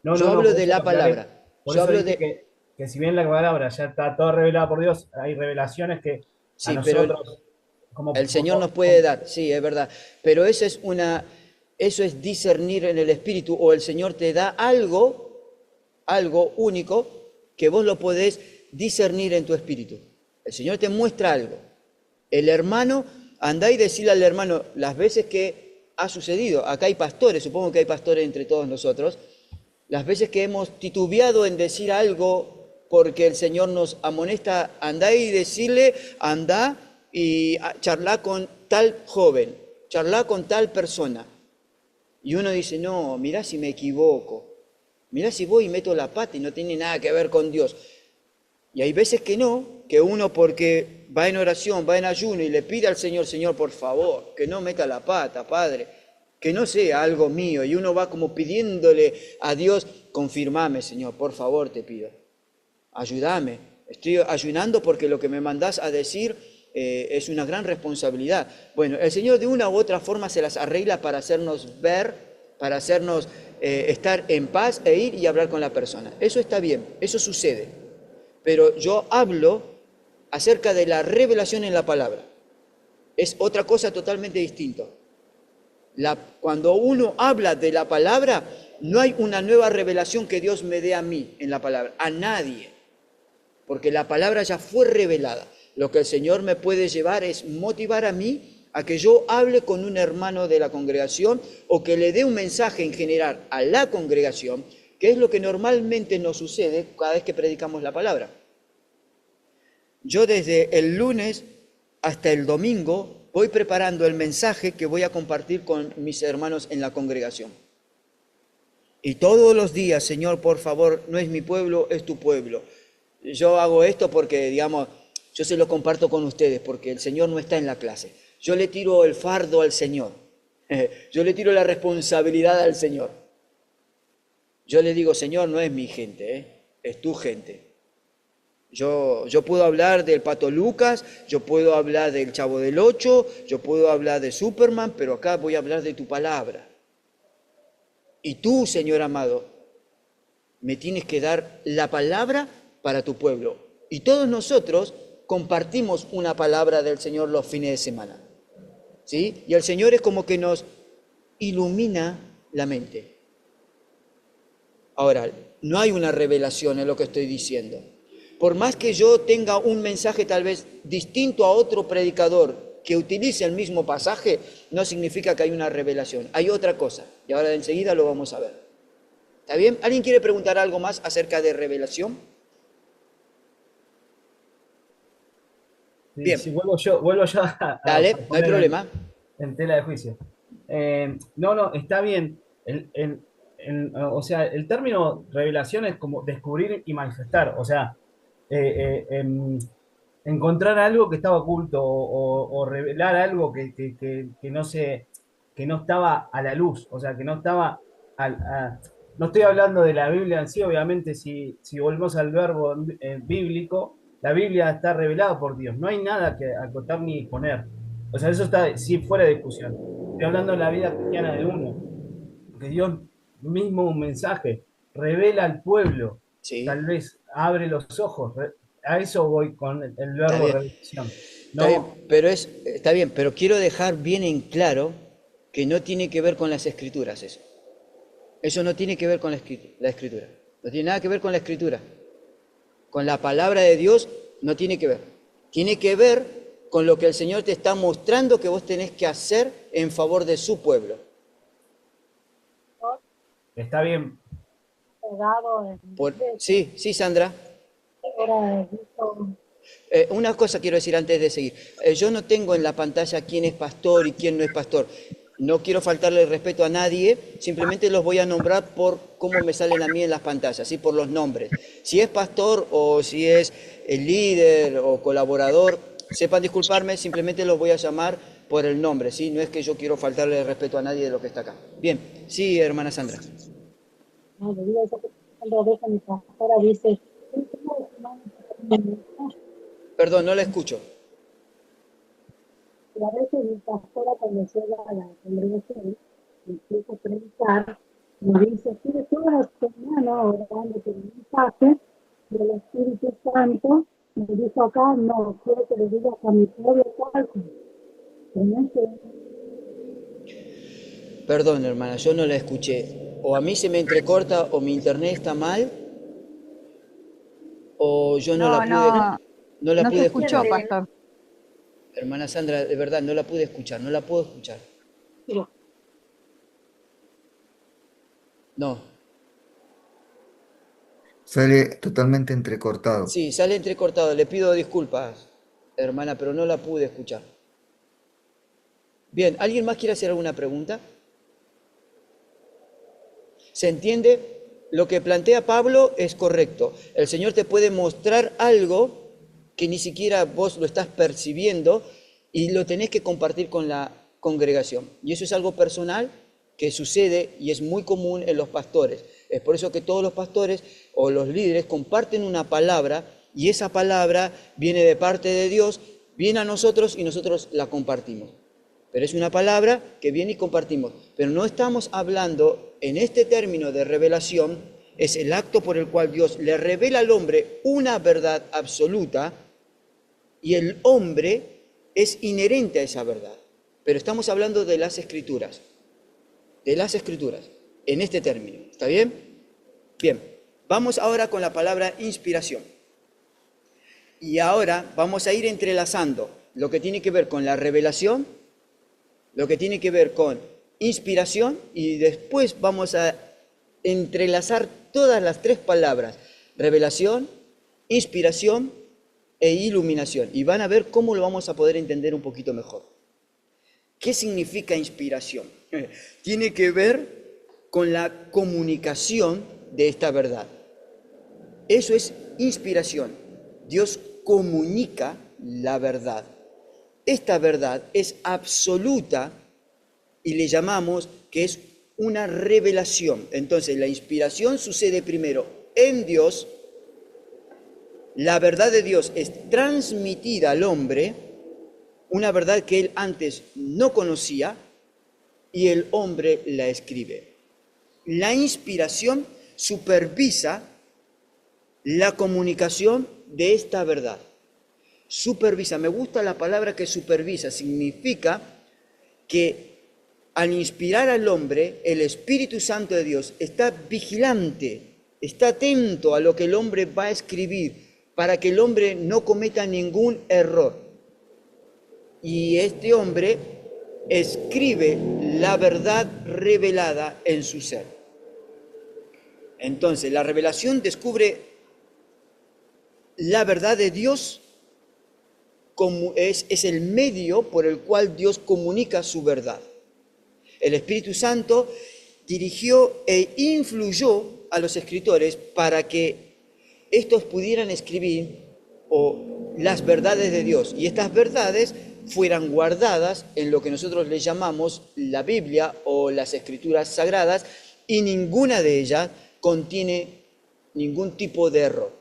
Speaker 1: Yo hablo de la palabra.
Speaker 4: Por
Speaker 1: Yo
Speaker 4: eso
Speaker 1: hablo
Speaker 4: dije
Speaker 1: de...
Speaker 4: que si bien la palabra ya está toda revelada por Dios, hay revelaciones que a
Speaker 1: Sí, pero
Speaker 4: nosotros,
Speaker 1: el Señor nos puede dar, sí, es verdad. Pero eso es discernir en el Espíritu, o el Señor te da algo único que vos lo podés discernir en tu espíritu. El Señor te muestra algo. El hermano, andá y decirle al hermano las veces que ha sucedido. Acá hay pastores, supongo que hay pastores entre todos nosotros. Las veces que hemos titubeado en decir algo porque el Señor nos amonesta, andá y decirle, andá y charlá con tal joven, charlá con tal persona. Y uno dice, no, mirá si me equivoco, mirá si voy y meto la pata y no tiene nada que ver con Dios. Y hay veces que no, que uno porque va en oración, va en ayuno y le pide al Señor, Señor, por favor, que no meta la pata, Padre, que no sea algo mío. Y uno va como pidiéndole a Dios, confirmame, Señor, por favor te pido, ayúdame. Estoy ayunando porque lo que me mandás a decir es una gran responsabilidad. Bueno, el Señor de una u otra forma se las arregla para hacernos ver, para hacernos estar en paz e ir y hablar con la persona. Eso está bien, eso sucede. Pero yo hablo acerca de la revelación en la palabra. Es otra cosa totalmente distinta. Cuando uno habla de la palabra, no hay una nueva revelación que Dios me dé a mí en la palabra, a nadie. Porque la palabra ya fue revelada. Lo que el Señor me puede llevar es motivar a mí a que yo hable con un hermano de la congregación o que le dé un mensaje en general a la congregación, que es lo que normalmente nos sucede cada vez que predicamos la palabra. Yo desde el lunes hasta el domingo voy preparando el mensaje que voy a compartir con mis hermanos en la congregación. Y todos los días, Señor, por favor, no es mi pueblo, es tu pueblo. Yo hago esto porque, digamos, yo se lo comparto con ustedes, porque el Señor no está en la clase. Yo le tiro el fardo al Señor. Yo le tiro la responsabilidad al Señor. Yo le digo, Señor, no es mi gente, es tu gente. Yo puedo hablar del Pato Lucas, yo puedo hablar del Chavo del Ocho, yo puedo hablar de Superman, pero acá voy a hablar de tu palabra. Y tú, Señor amado, me tienes que dar la palabra para tu pueblo. Y todos nosotros compartimos una palabra del Señor los fines de semana. ¿Sí? Y el Señor es como que nos ilumina la mente. Ahora, no hay una revelación en lo que estoy diciendo. Por más que yo tenga un mensaje tal vez distinto a otro predicador que utilice el mismo pasaje, no significa que hay una revelación. Hay otra cosa, y ahora enseguida lo vamos a ver. ¿Está bien? ¿Alguien quiere preguntar algo más acerca de revelación?
Speaker 4: Sí,
Speaker 1: Bien.
Speaker 4: sí, vuelvo yo
Speaker 1: Dale, no hay
Speaker 4: ponerme
Speaker 1: problema.
Speaker 4: en tela de juicio. No, está bien. O sea, el término revelación es como descubrir y manifestar. O sea, encontrar algo que estaba oculto o revelar algo que no estaba a la luz. O sea, que no estaba no estoy hablando de la Biblia en sí, obviamente, si volvemos al verbo bíblico, la Biblia está revelada por Dios. No hay nada que acotar ni poner. O sea, eso está sí fuera de discusión. Estoy hablando de la vida cristiana de uno. Que Dios mismo un mensaje revela al pueblo.
Speaker 1: Sí,
Speaker 4: Tal vez abre los ojos. A eso voy con el
Speaker 1: está
Speaker 4: verbo
Speaker 1: bien.
Speaker 4: revelación.
Speaker 1: Está bien,
Speaker 4: No,
Speaker 1: pero está bien, pero quiero dejar bien en claro que no tiene que ver con las escrituras eso. Eso no tiene que ver con la escritura. No tiene nada que ver con la escritura. Con la palabra de Dios no tiene que ver. Tiene que ver con lo que el Señor te está mostrando que vos tenés que hacer en favor de su pueblo.
Speaker 4: está bien.
Speaker 1: Sí, Sandra. Una cosa quiero decir antes de seguir. Yo no tengo en la pantalla quién es pastor y quién no es pastor. No quiero faltarle el respeto a nadie, simplemente los voy a nombrar por cómo me salen a mí en las pantallas, ¿sí? Por los nombres. Si es pastor o si es el líder o colaborador, sepan disculparme, simplemente los voy a llamar por el nombre, ¿sí? No es que yo quiero faltarle el respeto a nadie de lo que está acá. Bien, sí, hermana Sandra.
Speaker 5: No, le digo eso que cuando deja mi pastora dice,
Speaker 1: Perdón, no la escucho.
Speaker 5: y a veces mi pastora cuando llega a la congregación, empieza a predicar, me dice, estuve toda la semana orando por el mensaje del Espíritu Santo, me dijo acá, no, quiero que le digas a mi pueblo tal, pero no sé.
Speaker 1: Perdón, hermana, yo no la escuché. O a mí se me entrecorta o mi internet está mal o yo no la pude
Speaker 2: No se
Speaker 1: escuchar.
Speaker 2: escuchó, pastor.
Speaker 1: Hermana Sandra, de verdad, no la pude escuchar, no la puedo escuchar.
Speaker 5: Pero,
Speaker 1: No.
Speaker 6: Sale totalmente entrecortado.
Speaker 1: Sí, sale entrecortado, le pido disculpas, hermana, pero no la pude escuchar. Bien, ¿alguien más quiere hacer alguna pregunta? ¿Se entiende? Lo que plantea Pablo es correcto. El Señor te puede mostrar algo que ni siquiera vos lo estás percibiendo y lo tenés que compartir con la congregación. Y eso es algo personal que sucede y es muy común en los pastores. Es por eso que todos los pastores o los líderes comparten una palabra y esa palabra viene de parte de Dios, viene a nosotros y nosotros la compartimos. Pero es una palabra que viene y compartimos. Pero no estamos hablando en este término de revelación, es el acto por el cual Dios le revela al hombre una verdad absoluta y el hombre es inherente a esa verdad. Pero estamos hablando de las escrituras, en este término. ¿Está bien? Bien, vamos ahora con la palabra inspiración. Y ahora vamos a ir entrelazando lo que tiene que ver con la revelación, lo que tiene que ver con inspiración y después vamos a entrelazar todas las tres palabras, revelación, inspiración e iluminación. Y van a ver cómo lo vamos a poder entender un poquito mejor. ¿Qué significa inspiración? Tiene que ver con la comunicación de esta verdad. Eso es inspiración. Dios comunica la verdad. Esta verdad es absoluta y le llamamos que es una revelación. Entonces, la inspiración sucede primero en Dios. La verdad de Dios es transmitida al hombre, una verdad que él antes no conocía, y el hombre la escribe. La inspiración supervisa la comunicación de esta verdad. Supervisa, me gusta la palabra que supervisa, significa que al inspirar al hombre, el Espíritu Santo de Dios está vigilante, está atento a lo que el hombre va a escribir, para que el hombre no cometa ningún error. Y este hombre escribe la verdad revelada en su ser. Entonces, la revelación descubre la verdad de Dios, como es el medio por el cual Dios comunica su verdad. El Espíritu Santo dirigió e influyó a los escritores para que estos pudieran escribir las verdades de Dios, y estas verdades fueran guardadas en lo que nosotros le llamamos la Biblia o las Escrituras Sagradas, y ninguna de ellas contiene ningún tipo de error.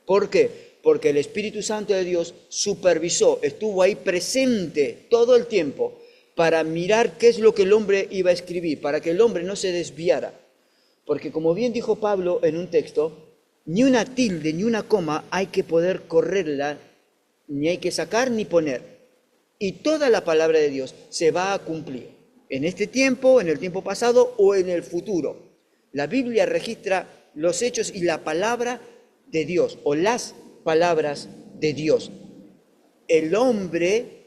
Speaker 1: ¿Por qué? Porque el Espíritu Santo de Dios supervisó, estuvo ahí presente todo el tiempo para mirar qué es lo que el hombre iba a escribir, para que el hombre no se desviara. Porque como bien dijo Pablo en un texto, ni una tilde ni una coma hay que poder correrla, ni hay que sacar ni poner. Y toda la palabra de Dios se va a cumplir en este tiempo, en el tiempo pasado o en el futuro. La Biblia registra los hechos y la palabra de Dios, o las palabras de Dios. El hombre,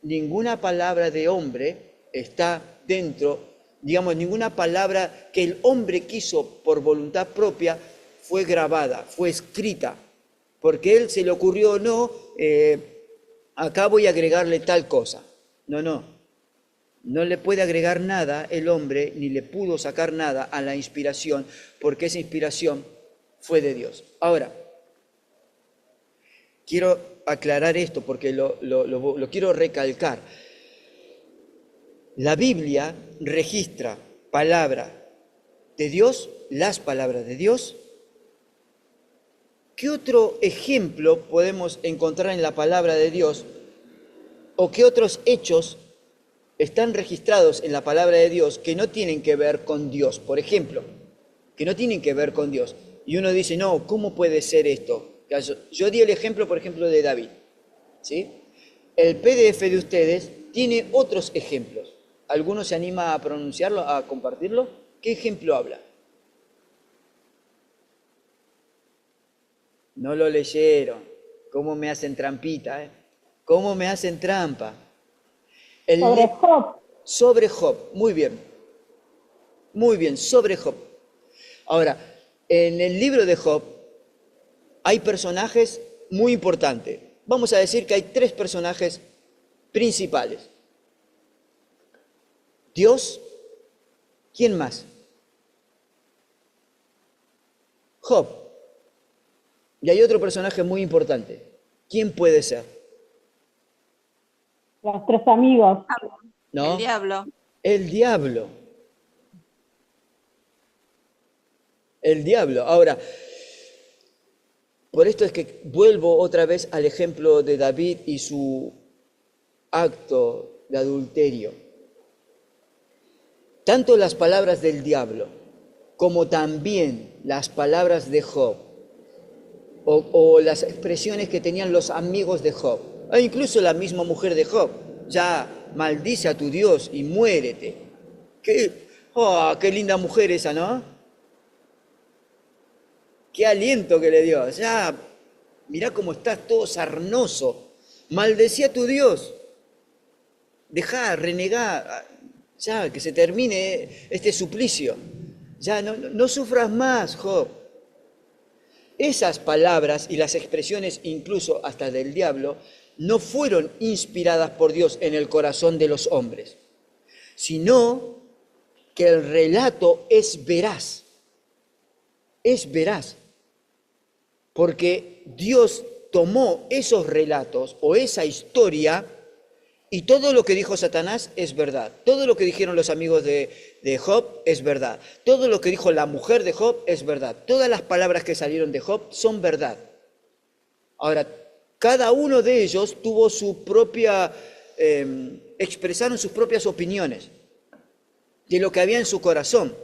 Speaker 1: ninguna palabra de hombre está dentro, digamos, ninguna palabra que el hombre quiso por voluntad propia fue grabada, fue escrita, porque él se le ocurrió, no, acá voy a agregarle tal cosa. No le puede agregar nada el hombre, ni le pudo sacar nada a la inspiración, porque esa inspiración fue de Dios. Ahora, quiero aclarar esto porque lo quiero recalcar. La Biblia registra palabra de Dios, las palabras de Dios. ¿Qué otro ejemplo podemos encontrar en la palabra de Dios? ¿O qué otros hechos están registrados en la palabra de Dios que no tienen que ver con Dios? Por ejemplo, que no tienen que ver con Dios. Y uno dice, no, ¿cómo puede ser esto? Yo di el ejemplo, por ejemplo, de David, ¿sí? El PDF de ustedes tiene otros ejemplos. ¿Alguno se anima a pronunciarlo, a compartirlo? ¿Qué ejemplo habla? No lo leyeron. ¿Cómo me hacen trampita? ¿Cómo me hacen trampa?
Speaker 5: Sobre Job.
Speaker 1: Sobre Job, muy bien. Muy bien, sobre Job. Ahora, en el libro de Job hay personajes muy importantes. Vamos a decir que hay 3 personajes principales. Dios, ¿quién más? Job. Y hay otro personaje muy importante. ¿Quién puede ser?
Speaker 5: Los 3 amigos.
Speaker 1: ¿No?
Speaker 2: El diablo.
Speaker 1: El diablo. El diablo. Ahora, por esto es que vuelvo otra vez al ejemplo de David y su acto de adulterio. Tanto las palabras del diablo como también las palabras de Job o las expresiones que tenían los amigos de Job, e incluso la misma mujer de Job, ya maldice a tu Dios y muérete. Qué linda mujer esa, ¿no? Qué aliento que le dio. Ya, mirá cómo estás todo sarnoso. Maldecía a tu Dios. Dejá, renegá, ya, que se termine este suplicio. Ya, no sufras más, Job. Esas palabras y las expresiones incluso hasta del diablo no fueron inspiradas por Dios en el corazón de los hombres, sino que el relato es veraz. Es veraz. Porque Dios tomó esos relatos o esa historia y todo lo que dijo Satanás es verdad. Todo lo que dijeron los amigos de Job es verdad. Todo lo que dijo la mujer de Job es verdad. Todas las palabras que salieron de Job son verdad. Ahora, cada uno de ellos tuvo su propia, expresaron sus propias opiniones de lo que había en su corazón.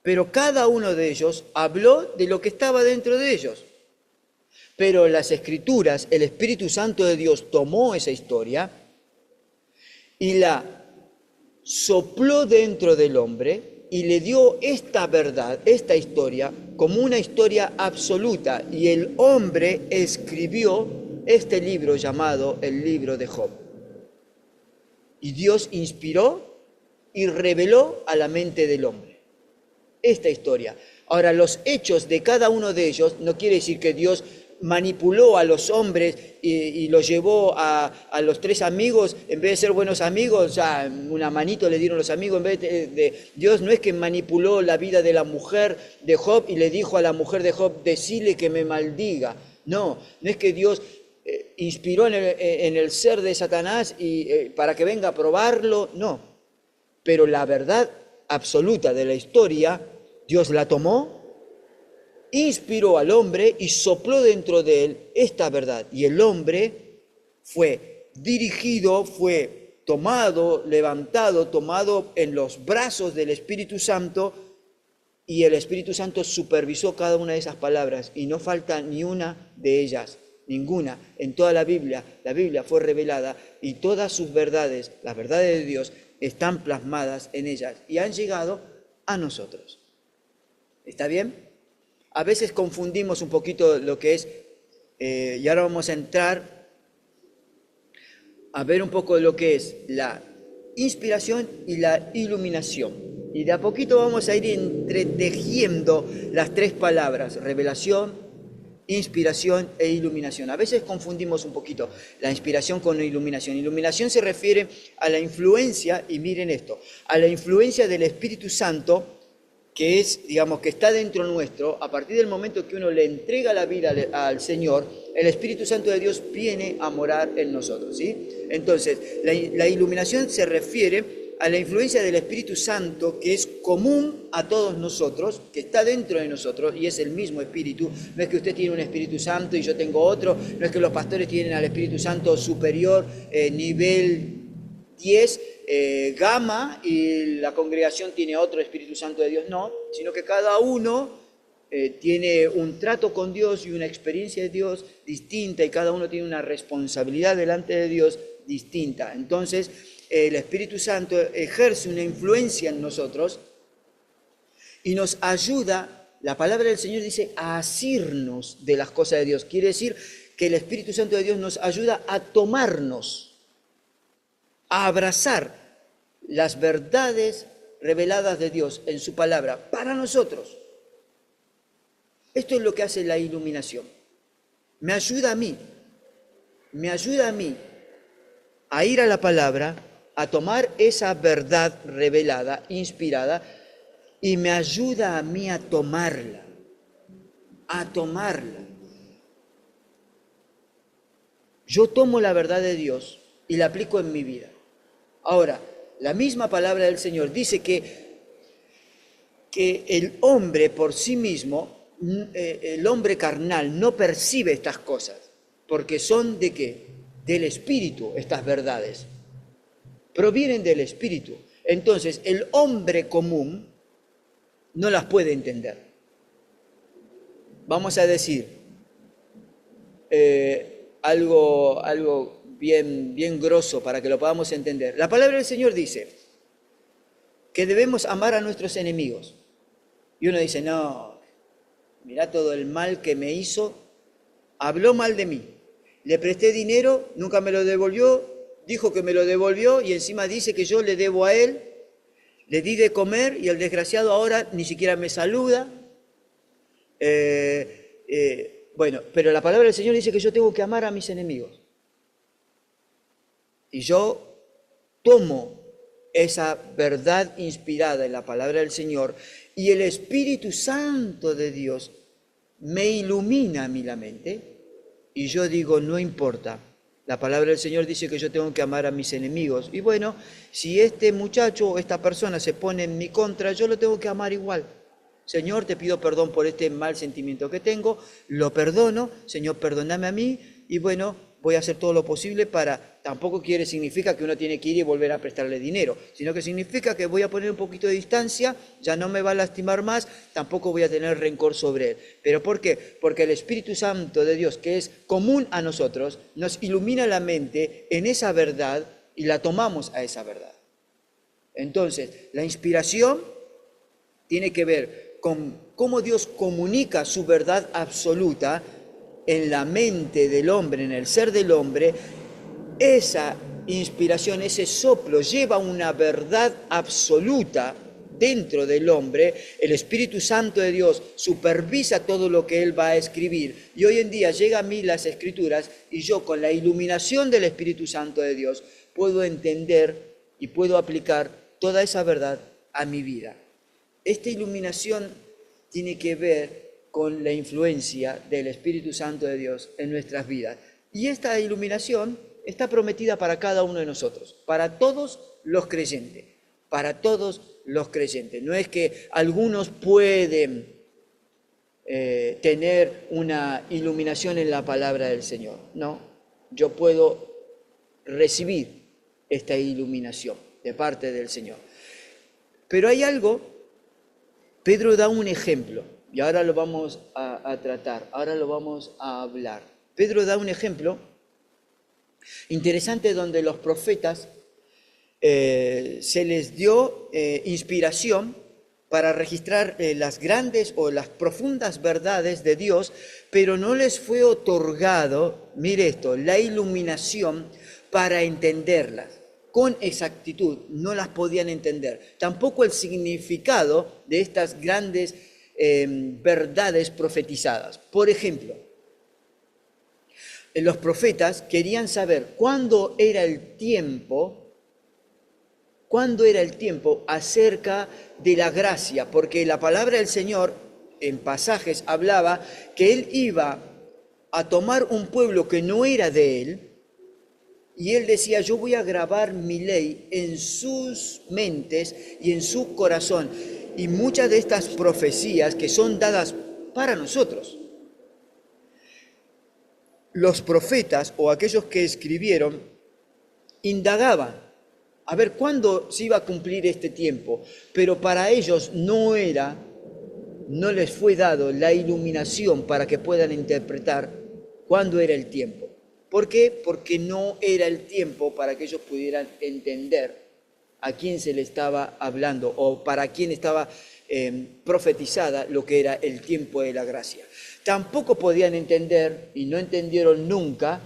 Speaker 1: Pero cada uno de ellos habló de lo que estaba dentro de ellos. Pero las Escrituras, el Espíritu Santo de Dios tomó esa historia y la sopló dentro del hombre y le dio esta verdad, esta historia, como una historia absoluta. Y el hombre escribió este libro llamado el libro de Job. Y Dios inspiró y reveló a la mente del hombre esta historia. Ahora, los hechos de cada uno de ellos no quiere decir que Dios manipuló a los hombres y los llevó a los tres amigos, en vez de ser buenos amigos, o sea, una manito le dieron los amigos, en vez de Dios no es que manipuló la vida de la mujer de Job y le dijo a la mujer de Job, decile que me maldiga. No, no es que Dios inspiró en el ser de Satanás y para que venga a probarlo, no. Pero la verdad absoluta de la historia, Dios la tomó, inspiró al hombre y sopló dentro de él esta verdad. Y el hombre fue dirigido, fue tomado, levantado, tomado en los brazos del Espíritu Santo, y el Espíritu Santo supervisó cada una de esas palabras y no falta ni una de ellas, ninguna. En toda la Biblia fue revelada y todas sus verdades, las verdades de Dios, están plasmadas en ellas y han llegado a nosotros. ¿Está bien? A veces confundimos un poquito lo que es, y ahora vamos a entrar a ver un poco lo que es la inspiración y la iluminación. Y de a poquito vamos a ir entretejiendo las tres palabras, revelación, inspiración e iluminación. A veces confundimos un poquito la inspiración con la iluminación. Iluminación se refiere a la influencia, y miren esto, a la influencia del Espíritu Santo, que es, digamos, que está dentro nuestro. A partir del momento que uno le entrega la vida al Señor, el Espíritu Santo de Dios viene a morar en nosotros, ¿sí? Entonces, la iluminación se refiere a la influencia del Espíritu Santo, que es común a todos nosotros, que está dentro de nosotros y es el mismo Espíritu. No es que usted tiene un Espíritu Santo y yo tengo otro, no es que los pastores tienen al Espíritu Santo superior, nivel 10, gamma, y la congregación tiene otro Espíritu Santo de Dios, no, sino que cada uno tiene un trato con Dios y una experiencia de Dios distinta, y cada uno tiene una responsabilidad delante de Dios distinta. Entonces, el Espíritu Santo ejerce una influencia en nosotros y nos ayuda, la palabra del Señor dice, a asirnos de las cosas de Dios. Quiere decir que el Espíritu Santo de Dios nos ayuda a tomarnos, a abrazar las verdades reveladas de Dios en su palabra para nosotros. Esto es lo que hace la iluminación. Me ayuda a mí a ir a la palabra, a tomar esa verdad revelada, inspirada, y me ayuda a mí a tomarla. Yo tomo la verdad de Dios y la aplico en mi vida. Ahora, la misma palabra del Señor dice que el hombre por sí mismo, el hombre carnal, no percibe estas cosas, porque son ¿de qué? Del Espíritu, estas verdades. Provienen del Espíritu. Entonces, el hombre común no las puede entender. Vamos a decir algo bien grosso para que lo podamos entender. La palabra del Señor dice que debemos amar a nuestros enemigos. Y uno dice, no, mirá todo el mal que me hizo, habló mal de mí, le presté dinero, nunca me lo devolvió, dijo que me lo devolvió y encima dice que yo le debo a él, le di de comer y el desgraciado ahora ni siquiera me saluda. Bueno, pero la palabra del Señor dice que yo tengo que amar a mis enemigos. Y yo tomo esa verdad inspirada en la palabra del Señor y el Espíritu Santo de Dios me ilumina a mí la mente y yo digo, no importa, la palabra del Señor dice que yo tengo que amar a mis enemigos. Y bueno, si este muchacho o esta persona se pone en mi contra, yo lo tengo que amar igual. Señor, te pido perdón por este mal sentimiento que tengo, lo perdono, Señor, perdóname a mí, y bueno, voy a hacer todo lo posible para, tampoco significa que uno tiene que ir y volver a prestarle dinero, sino que significa que voy a poner un poquito de distancia, ya no me va a lastimar más, tampoco voy a tener rencor sobre él. ¿Pero por qué? Porque el Espíritu Santo de Dios, que es común a nosotros, nos ilumina la mente en esa verdad y la tomamos a esa verdad. Entonces, la inspiración tiene que ver con cómo Dios comunica su verdad absoluta en la mente del hombre, en el ser del hombre. Esa inspiración, ese soplo lleva una verdad absoluta dentro del hombre. El Espíritu Santo de Dios supervisa todo lo que Él va a escribir. Y hoy en día llega a mí las Escrituras y yo con la iluminación del Espíritu Santo de Dios puedo entender y puedo aplicar toda esa verdad a mi vida. Esta iluminación tiene que ver con la influencia del Espíritu Santo de Dios en nuestras vidas. Y esta iluminación está prometida para cada uno de nosotros, para todos los creyentes, para todos los creyentes. No es que algunos pueden tener una iluminación en la palabra del Señor, no, yo puedo recibir esta iluminación de parte del Señor. Pero hay algo. Pedro da un ejemplo, y ahora lo vamos a tratar, ahora lo vamos a hablar. Pedro da un ejemplo interesante donde los profetas se les dio inspiración para registrar las grandes o las profundas verdades de Dios, pero no les fue otorgado, mire esto, la iluminación para entenderlas. Con exactitud, no las podían entender. Tampoco el significado de estas grandes verdades profetizadas. Por ejemplo, los profetas querían saber cuándo era el tiempo acerca de la gracia, porque la palabra del Señor en pasajes hablaba que Él iba a tomar un pueblo que no era de Él, y Él decía, yo voy a grabar mi ley en sus mentes y en su corazón. Y muchas de estas profecías que son dadas para nosotros, los profetas o aquellos que escribieron indagaban a ver cuándo se iba a cumplir este tiempo, pero para ellos no les fue dado la iluminación para que puedan interpretar cuándo era el tiempo. ¿Por qué? Porque no era el tiempo para que ellos pudieran entender a quién se le estaba hablando o para quién estaba profetizada lo que era el tiempo de la gracia. Tampoco podían entender, y no entendieron nunca,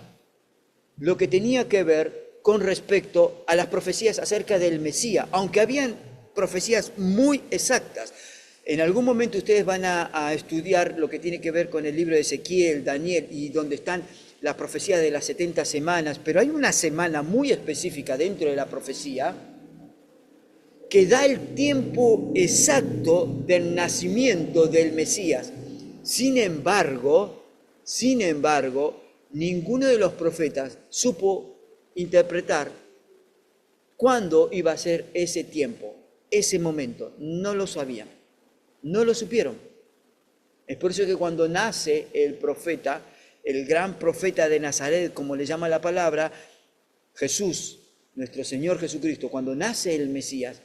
Speaker 1: lo que tenía que ver con respecto a las profecías acerca del Mesías, aunque habían profecías muy exactas. En algún momento ustedes van a estudiar lo que tiene que ver con el libro de Ezequiel, Daniel, y donde están las profecías de las 70 semanas, pero hay una semana muy específica dentro de la profecía que da el tiempo exacto del nacimiento del Mesías. Sin embargo, ninguno de los profetas supo interpretar cuándo iba a ser ese tiempo, ese momento. No lo sabían, no lo supieron. Es por eso que cuando nace el profeta, el gran profeta de Nazaret, como le llama la palabra, Jesús, nuestro Señor Jesucristo, cuando nace el Mesías,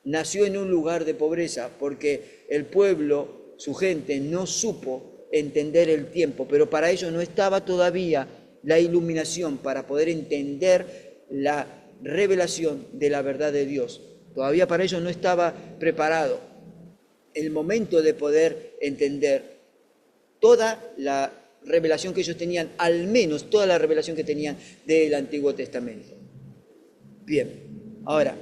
Speaker 1: nació en un lugar de pobreza porque el pueblo, su gente, no supo entender el tiempo, pero para ellos no estaba todavía la iluminación para poder entender la revelación de la verdad de Dios. Todavía para ellos no estaba preparado el momento de poder entender toda la revelación que ellos tenían, al menos toda la revelación que tenían del Antiguo Testamento. Bien, ahora,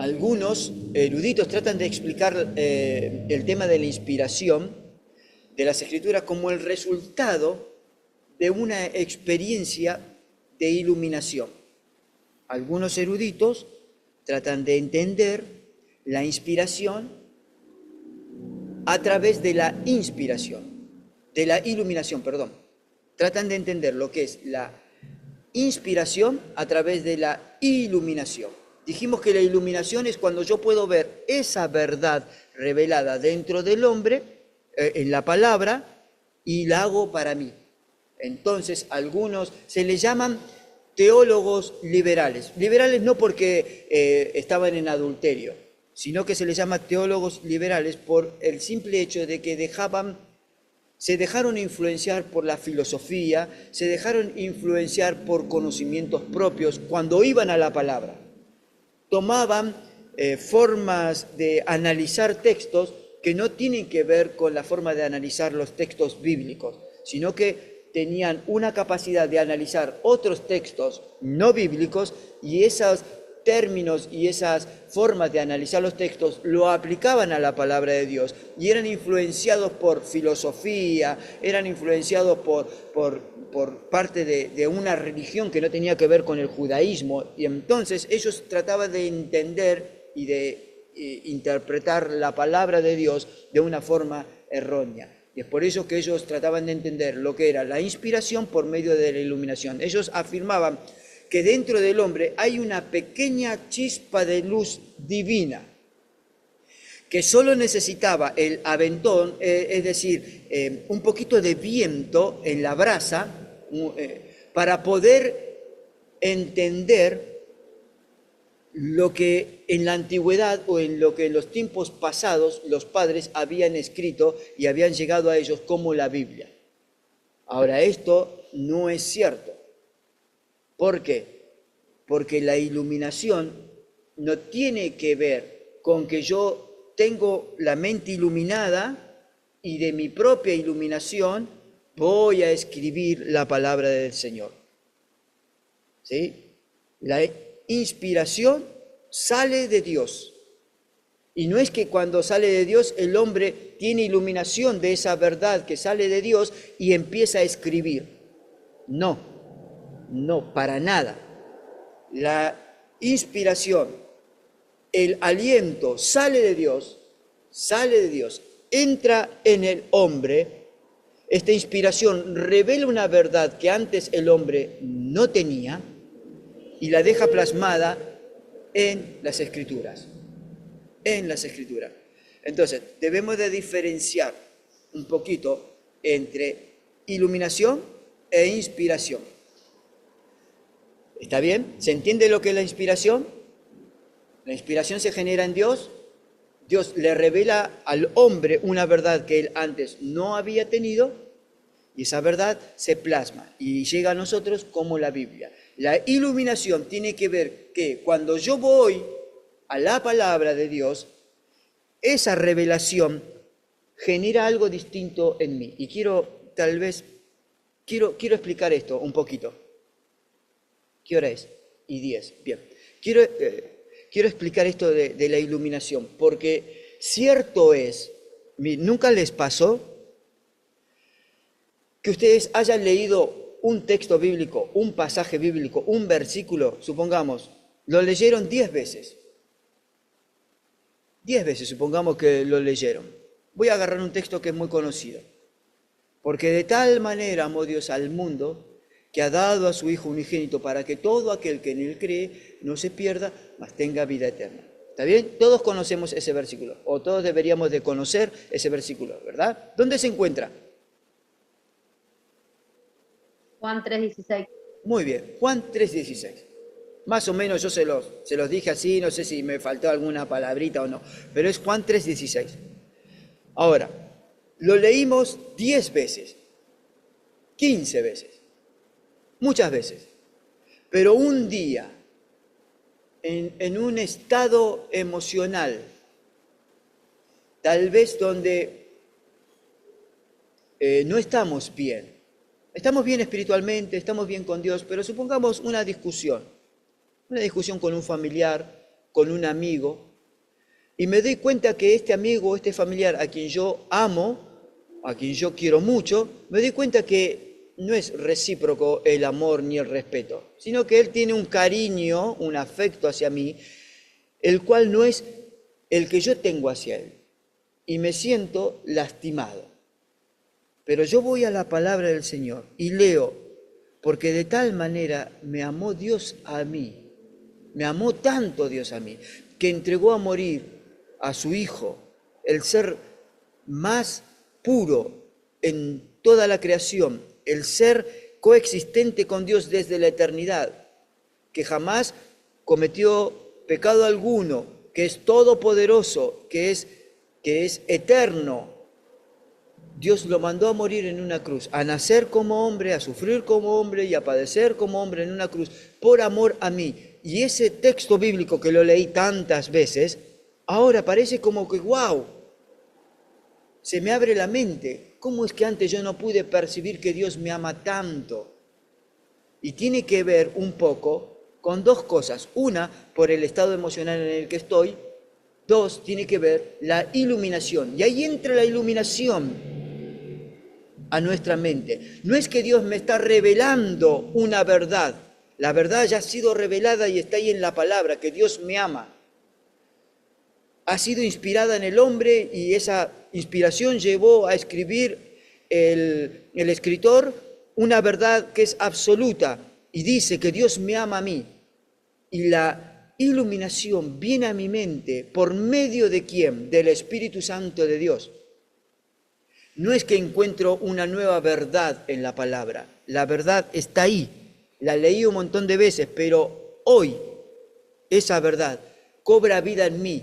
Speaker 1: Algunos eruditos tratan de explicar el tema de la inspiración de las Escrituras como el resultado de una experiencia de iluminación. Algunos eruditos tratan de entender la inspiración a través de la inspiración, de la iluminación, perdón. Tratan de entender lo que es la inspiración a través de la iluminación. Dijimos que la iluminación es cuando yo puedo ver esa verdad revelada dentro del hombre, en la palabra, y la hago para mí. Entonces, algunos se les llaman teólogos liberales. Liberales no porque estaban en adulterio, sino que se les llama teólogos liberales por el simple hecho de que se dejaron influenciar por la filosofía, se dejaron influenciar por conocimientos propios cuando iban a la palabra. Tomaban formas de analizar textos que no tienen que ver con la forma de analizar los textos bíblicos, sino que tenían una capacidad de analizar otros textos no bíblicos y esos términos y esas formas de analizar los textos lo aplicaban a la palabra de Dios y eran influenciados por filosofía, eran influenciados por parte de una religión que no tenía que ver con el judaísmo, y entonces ellos trataban de entender y de interpretar la palabra de Dios de una forma errónea. Y es por eso que ellos trataban de entender lo que era la inspiración por medio de la iluminación. Ellos afirmaban que dentro del hombre hay una pequeña chispa de luz divina que solo necesitaba el aventón, es decir, un poquito de viento en la brasa, para poder entender lo que en la antigüedad o en lo que en los tiempos pasados los padres habían escrito y habían llegado a ellos como la Biblia. Ahora, esto no es cierto. ¿Por qué? Porque la iluminación no tiene que ver con que yo tengo la mente iluminada y de mi propia iluminación voy a escribir la palabra del Señor. ¿Sí? La inspiración sale de Dios. Y no es que cuando sale de Dios el hombre tiene iluminación de esa verdad que sale de Dios y empieza a escribir. No, para nada. La inspiración, el aliento sale de Dios, entra en el hombre. Esta inspiración revela una verdad que antes el hombre no tenía y la deja plasmada en las Escrituras. Entonces, debemos de diferenciar un poquito entre iluminación e inspiración. ¿Está bien? ¿Se entiende lo que es la inspiración? La inspiración se genera en Dios. Dios le revela al hombre una verdad que él antes no había tenido y esa verdad se plasma y llega a nosotros como la Biblia. La iluminación tiene que ver que cuando yo voy a la palabra de Dios, esa revelación genera algo distinto en mí. Y quiero explicar esto un poquito. ¿Qué hora es? Y 10. Bien. Quiero explicar esto de la iluminación, porque cierto es, ¿nunca les pasó que ustedes hayan leído un texto bíblico, un pasaje bíblico, un versículo, supongamos, lo leyeron 10 veces? 10 veces, supongamos que lo leyeron. Voy a agarrar un texto que es muy conocido. Porque de tal manera amó Dios al mundo, que ha dado a su Hijo unigénito para que todo aquel que en él cree no se pierda, mas tenga vida eterna. ¿Está bien? Todos conocemos ese versículo, o todos deberíamos de conocer ese versículo, ¿verdad? ¿Dónde se encuentra?
Speaker 7: Juan 3:16.
Speaker 1: Muy bien, Juan 3:16. Más o menos yo se los dije así, no sé si me faltó alguna palabrita o no, pero es Juan 3:16. Ahora, lo leímos 10 veces, 15 veces, muchas veces, pero un día, en un estado emocional, tal vez donde no estamos bien. Estamos bien espiritualmente, estamos bien con Dios, pero supongamos una discusión con un familiar, con un amigo y me doy cuenta que este amigo, este familiar a quien yo amo, a quien yo quiero mucho, me doy cuenta que no es recíproco el amor ni el respeto, sino que él tiene un cariño, un afecto hacia mí, el cual no es el que yo tengo hacia él. Y me siento lastimado. Pero yo voy a la palabra del Señor y leo, porque de tal manera me amó Dios a mí, me amó tanto Dios a mí, que entregó a morir a su Hijo, el ser más puro en toda la creación, el ser coexistente con Dios desde la eternidad, que jamás cometió pecado alguno, que es todopoderoso, que es eterno. Dios lo mandó a morir en una cruz, a nacer como hombre, a sufrir como hombre y a padecer como hombre en una cruz, por amor a mí. Y ese texto bíblico que lo leí tantas veces, ahora parece como que, wow, se me abre la mente. ¿Cómo es que antes yo no pude percibir que Dios me ama tanto? Y tiene que ver un poco con dos cosas. Una, por el estado emocional en el que estoy. Dos, tiene que ver la iluminación. Y ahí entra la iluminación a nuestra mente. No es que Dios me está revelando una verdad. La verdad ya ha sido revelada y está ahí en la palabra, que Dios me ama. Ha sido inspirada en el hombre y esa inspiración llevó a escribir el escritor una verdad que es absoluta y dice que Dios me ama a mí. Y la iluminación viene a mi mente por medio de ¿quién? Del Espíritu Santo de Dios. No es que encuentro una nueva verdad en la palabra, la verdad está ahí, la leí un montón de veces, pero hoy esa verdad cobra vida en mí,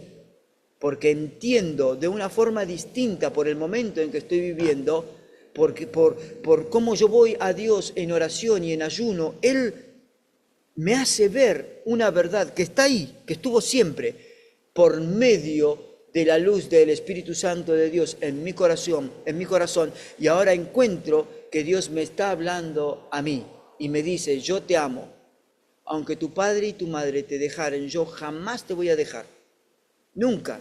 Speaker 1: porque entiendo de una forma distinta por el momento en que estoy viviendo, porque por cómo yo voy a Dios en oración y en ayuno, Él me hace ver una verdad que está ahí, que estuvo siempre, por medio de la luz del Espíritu Santo de Dios en mi corazón, y ahora encuentro que Dios me está hablando a mí y me dice, yo te amo, aunque tu padre y tu madre te dejaren, yo jamás te voy a dejar, nunca.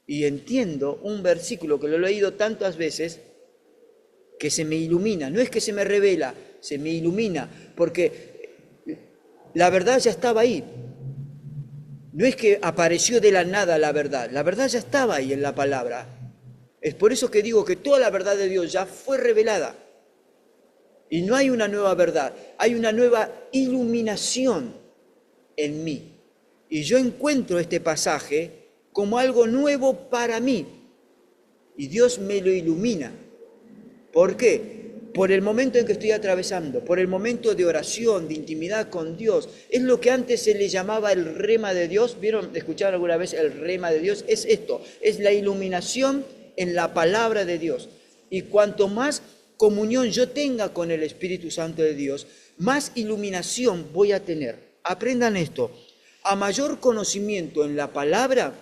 Speaker 1: Y entiendo un versículo que lo he leído tantas veces, que se me ilumina, no es que se me revela, se me ilumina, porque la verdad ya estaba ahí. No es que apareció de la nada la verdad ya estaba ahí en la palabra. Es por eso que digo que toda la verdad de Dios ya fue revelada. Y no hay una nueva verdad, hay una nueva iluminación en mí. Y yo encuentro este pasaje como algo nuevo para mí. Y Dios me lo ilumina. ¿Por qué? Por el momento en que estoy atravesando, por el momento de oración, de intimidad con Dios. Es lo que antes se le llamaba el rema de Dios. ¿Vieron? ¿Escucharon alguna vez el rema de Dios? Es esto, es la iluminación en la palabra de Dios. Y cuanto más comunión yo tenga con el Espíritu Santo de Dios, más iluminación voy a tener. Aprendan esto. A mayor conocimiento en la palabra,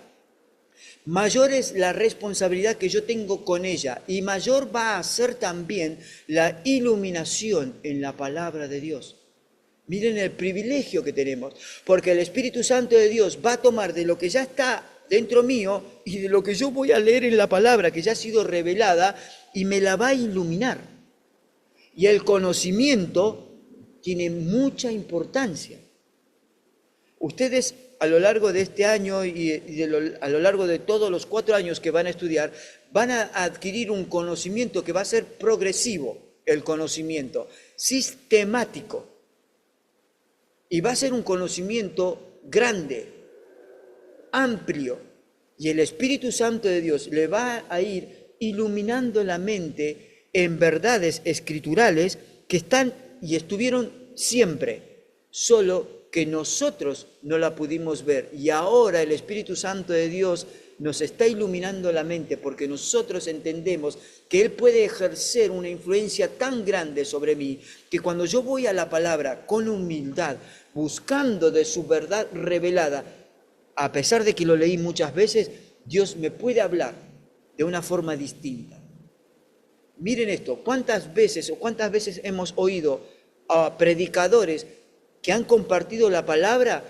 Speaker 1: mayor es la responsabilidad que yo tengo con ella y mayor va a ser también la iluminación en la palabra de Dios. Miren el privilegio que tenemos, porque el Espíritu Santo de Dios va a tomar de lo que ya está dentro mío y de lo que yo voy a leer en la palabra que ya ha sido revelada y me la va a iluminar. Y el conocimiento tiene mucha importancia. Ustedes a lo largo de este año a lo largo de todos los 4 años que van a estudiar, van a adquirir un conocimiento que va a ser progresivo, el conocimiento, sistemático. Y va a ser un conocimiento grande, amplio. Y el Espíritu Santo de Dios le va a ir iluminando la mente en verdades escriturales que están y estuvieron siempre, solo que nosotros no la pudimos ver. Y ahora el Espíritu Santo de Dios nos está iluminando la mente porque nosotros entendemos que Él puede ejercer una influencia tan grande sobre mí que cuando yo voy a la palabra con humildad, buscando de su verdad revelada, a pesar de que lo leí muchas veces, Dios me puede hablar de una forma distinta. Miren esto, ¿cuántas veces hemos oído a predicadores que han compartido la palabra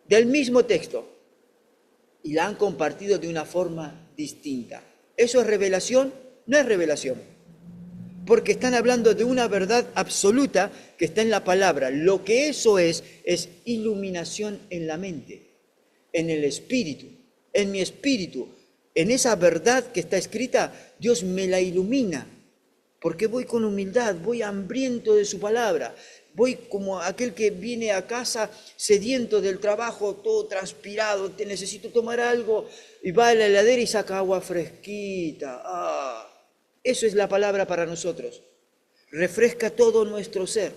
Speaker 1: del mismo texto, y la han compartido de una forma distinta. ¿Eso es revelación? No es revelación, porque están hablando de una verdad absoluta que está en la palabra. Lo que eso es iluminación en la mente, en el espíritu, en mi espíritu. En esa verdad que está escrita, Dios me la ilumina, porque voy con humildad, voy hambriento de su palabra, voy como aquel que viene a casa sediento del trabajo, todo transpirado, te necesito tomar algo, y va a la heladera y saca agua fresquita. Eso es la palabra para nosotros. Refresca todo nuestro ser.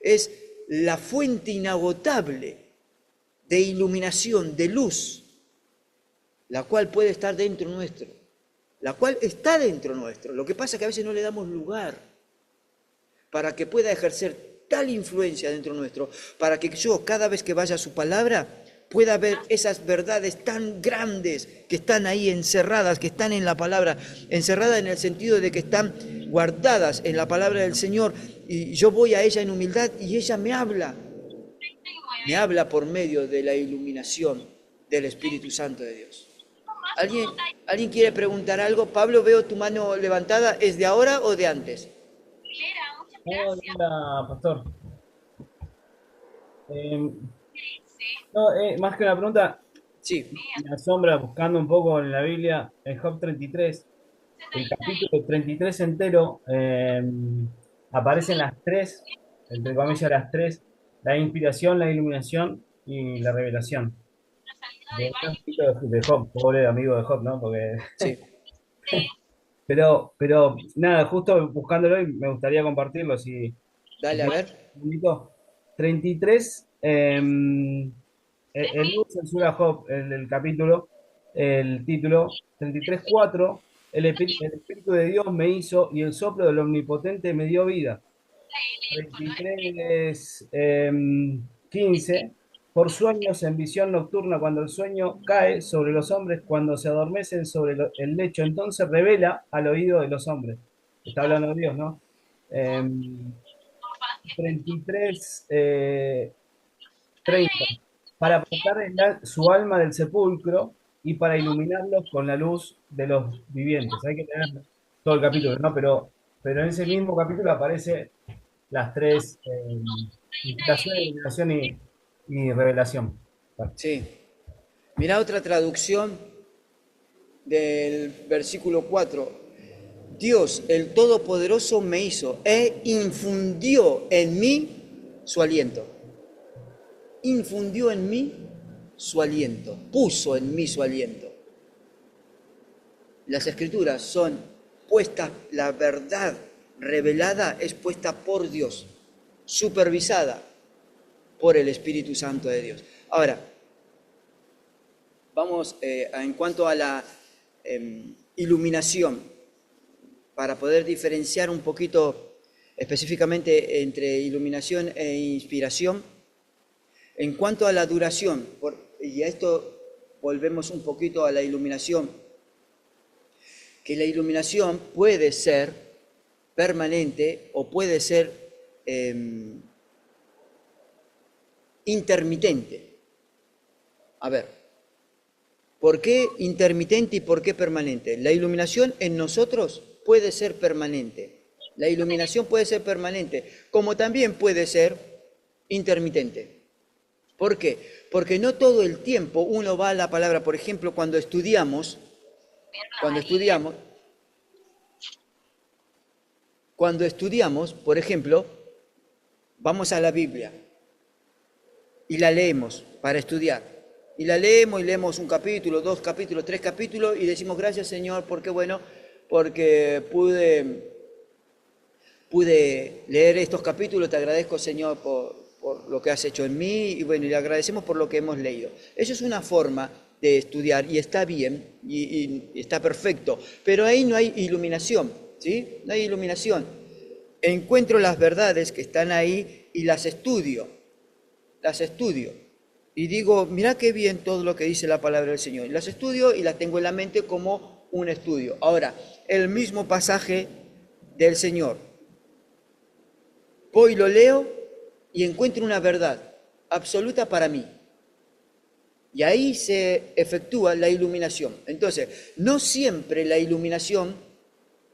Speaker 1: Es la fuente inagotable de iluminación, de luz, la cual puede estar dentro nuestro, la cual está dentro nuestro. Lo que pasa es que a veces no le damos lugar para que pueda ejercer tal influencia dentro nuestro, para que yo cada vez que vaya a su palabra pueda ver esas verdades tan grandes que están ahí encerradas, que están en la palabra, encerradas en el sentido de que están guardadas en la palabra del Señor, y yo voy a ella en humildad y ella me habla por medio de la iluminación del Espíritu Santo de Dios. ¿Alguien quiere preguntar algo? Pablo, veo tu mano levantada. ¿Es de ahora o de antes?
Speaker 4: Hola, pastor. Más que una pregunta,
Speaker 1: Sí.
Speaker 4: me asombra buscando un poco en la Biblia, en Job 33, el capítulo 33 entero, aparecen las tres, entre comillas las tres, la inspiración, la iluminación y la revelación. De Job, pobre amigo de Job, ¿no? Porque,
Speaker 1: Sí.
Speaker 4: pero nada, justo buscándolo y me gustaría compartirlo. Si
Speaker 1: Dale, a ver.
Speaker 4: 33, el libro censura Job, el capítulo, el título, 33:4, el Espíritu de Dios me hizo y el soplo del Omnipotente me dio vida. 33:15, por sueños en visión nocturna, cuando el sueño cae sobre los hombres, cuando se adormecen sobre el lecho, entonces revela al oído de los hombres. Está hablando de Dios, ¿no? 33, 30, para apartar su alma del sepulcro y para iluminarlos con la luz de los vivientes. Hay que tener todo el capítulo, ¿no? Pero en ese mismo capítulo aparece las tres, inspiración, iluminación y revelación.
Speaker 1: Sí. Mirá otra traducción del versículo 4. Dios, el Todopoderoso, me hizo e infundió en mí su aliento. Infundió en mí su aliento, puso en mí su aliento. Las escrituras son puestas, la verdad revelada es puesta por Dios, supervisada por el Espíritu Santo de Dios. Ahora, vamos en cuanto a la iluminación, para poder diferenciar un poquito específicamente entre iluminación e inspiración. En cuanto a la duración, y a esto volvemos un poquito a la iluminación, que la iluminación puede ser permanente o puede ser intermitente. A ver, ¿por qué intermitente y por qué permanente? La iluminación en nosotros puede ser permanente. La iluminación puede ser permanente, como también puede ser intermitente. ¿Por qué? Porque no todo el tiempo uno va a la palabra. Por ejemplo, cuando estudiamos, por ejemplo, vamos a la Biblia y la leemos para estudiar. Y la leemos y leemos un capítulo, 2 capítulos, 3 capítulos y decimos gracias Señor, porque pude leer estos capítulos, te agradezco Señor por lo que has hecho en mí y bueno, y le agradecemos por lo que hemos leído. Eso es una forma de estudiar y está bien y está perfecto, pero ahí no hay iluminación, ¿sí? No hay iluminación. Encuentro las verdades que están ahí y las estudio y digo, mirá qué bien todo lo que dice la palabra del Señor. Las estudio y las tengo en la mente como un estudio. Ahora, el mismo pasaje del Señor, voy y lo leo y encuentro una verdad absoluta para mí. Y ahí se efectúa la iluminación. Entonces, no siempre la iluminación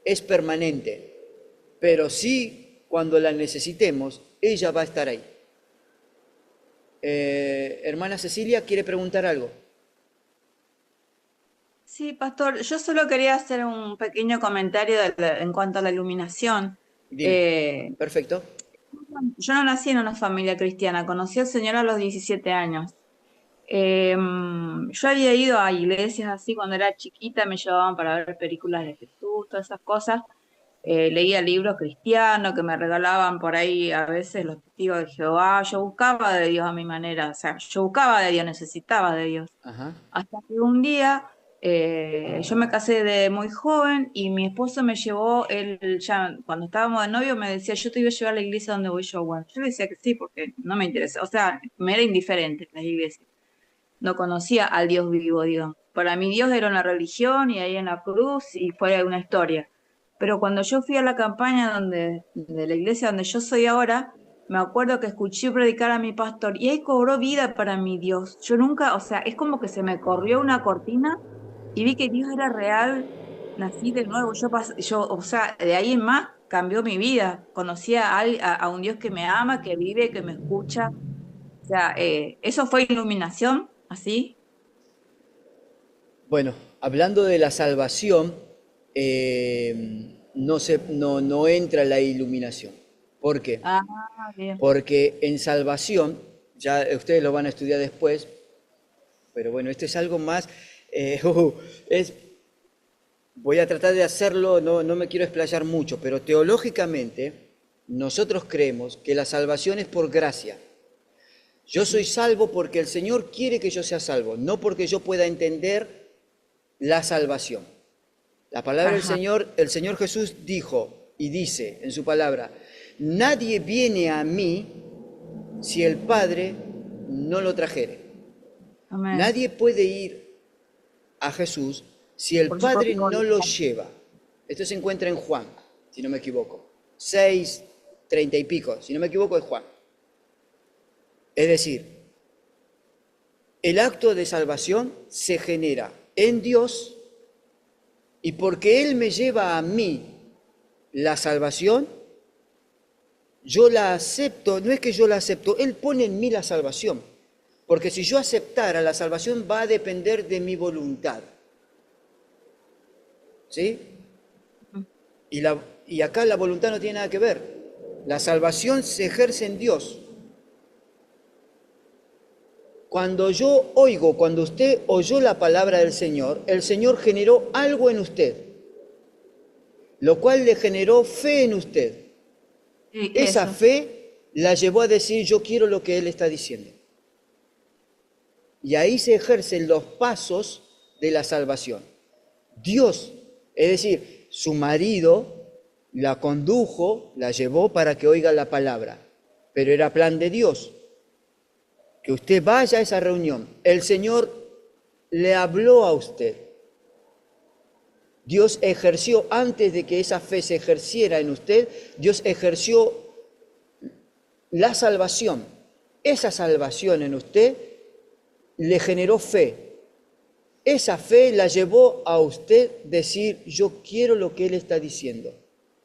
Speaker 1: es permanente, pero sí cuando la necesitemos, ella va a estar ahí. Hermana Cecilia, ¿quiere preguntar algo?
Speaker 8: Sí, pastor, yo solo quería hacer un pequeño comentario en cuanto a la iluminación.
Speaker 1: Dime. Perfecto.
Speaker 8: Yo no nací en una familia cristiana, conocí al Señor a los 17 años. Yo había ido a iglesias así cuando era chiquita, me llevaban para ver películas de Jesús, todas esas cosas. Leía libros cristianos que me regalaban por ahí a veces los testigos de Jehová. Yo buscaba de Dios a mi manera, o sea, yo buscaba de Dios, necesitaba de Dios.
Speaker 1: Ajá.
Speaker 8: Hasta que un día yo me casé de muy joven y mi esposo me llevó, él ya cuando estábamos de novio me decía, yo te iba a llevar a la iglesia donde voy yo. Bueno, yo le decía que sí porque no me interesa, o sea, me era indiferente las iglesias. No conocía al Dios vivo, digamos. Para mí Dios era una religión y ahí en la cruz y fue una historia. Pero cuando yo fui a la campaña de la iglesia donde yo soy ahora, me acuerdo que escuché predicar a mi pastor y ahí cobró vida para mi Dios. Yo nunca, o sea, es como que se me corrió una cortina y vi que Dios era real, nací de nuevo. O sea, de ahí en más cambió mi vida. Conocí a un Dios que me ama, que vive, que me escucha. O sea, eso fue iluminación, así.
Speaker 1: Bueno, hablando de la salvación, no entra la iluminación. ¿Por qué?
Speaker 8: Ah, bien.
Speaker 1: Porque en salvación, ya ustedes lo van a estudiar después, pero bueno, esto es algo más, voy a tratar de hacerlo, no me quiero explayar mucho, pero teológicamente nosotros creemos que la salvación es por gracia. Yo soy salvo porque el Señor quiere que yo sea salvo, no porque yo pueda entender la salvación. La palabra del Señor, el Señor Jesús dijo y dice en su palabra, nadie viene a mí si el Padre no lo trajere.
Speaker 8: Amén.
Speaker 1: Nadie puede ir a Jesús si el Padre no lo lleva. Esto se encuentra en Juan, si no me equivoco. 6:30 y pico, si no me equivoco es Juan. Es decir, el acto de salvación se genera en Dios y porque Él me lleva a mí la salvación, yo la acepto, no es que yo la acepto, Él pone en mí la salvación. Porque si yo aceptara la salvación va a depender de mi voluntad. ¿Sí? Y acá la voluntad no tiene nada que ver. La salvación se ejerce en Dios. Cuando usted oyó la palabra del Señor, el Señor generó algo en usted, lo cual le generó fe en usted.
Speaker 8: Sí,
Speaker 1: Esa
Speaker 8: eso.
Speaker 1: fe la llevó a decir, yo quiero lo que Él está diciendo. Y ahí se ejercen los pasos de la salvación. Dios, es decir, su marido la condujo, la llevó para que oiga la palabra, pero era plan de Dios. Que usted vaya a esa reunión. El Señor le habló a usted. Dios ejerció, antes de que esa fe se ejerciera en usted, Dios ejerció la salvación. Esa salvación en usted le generó fe. Esa fe la llevó a usted decir, yo quiero lo que Él está diciendo.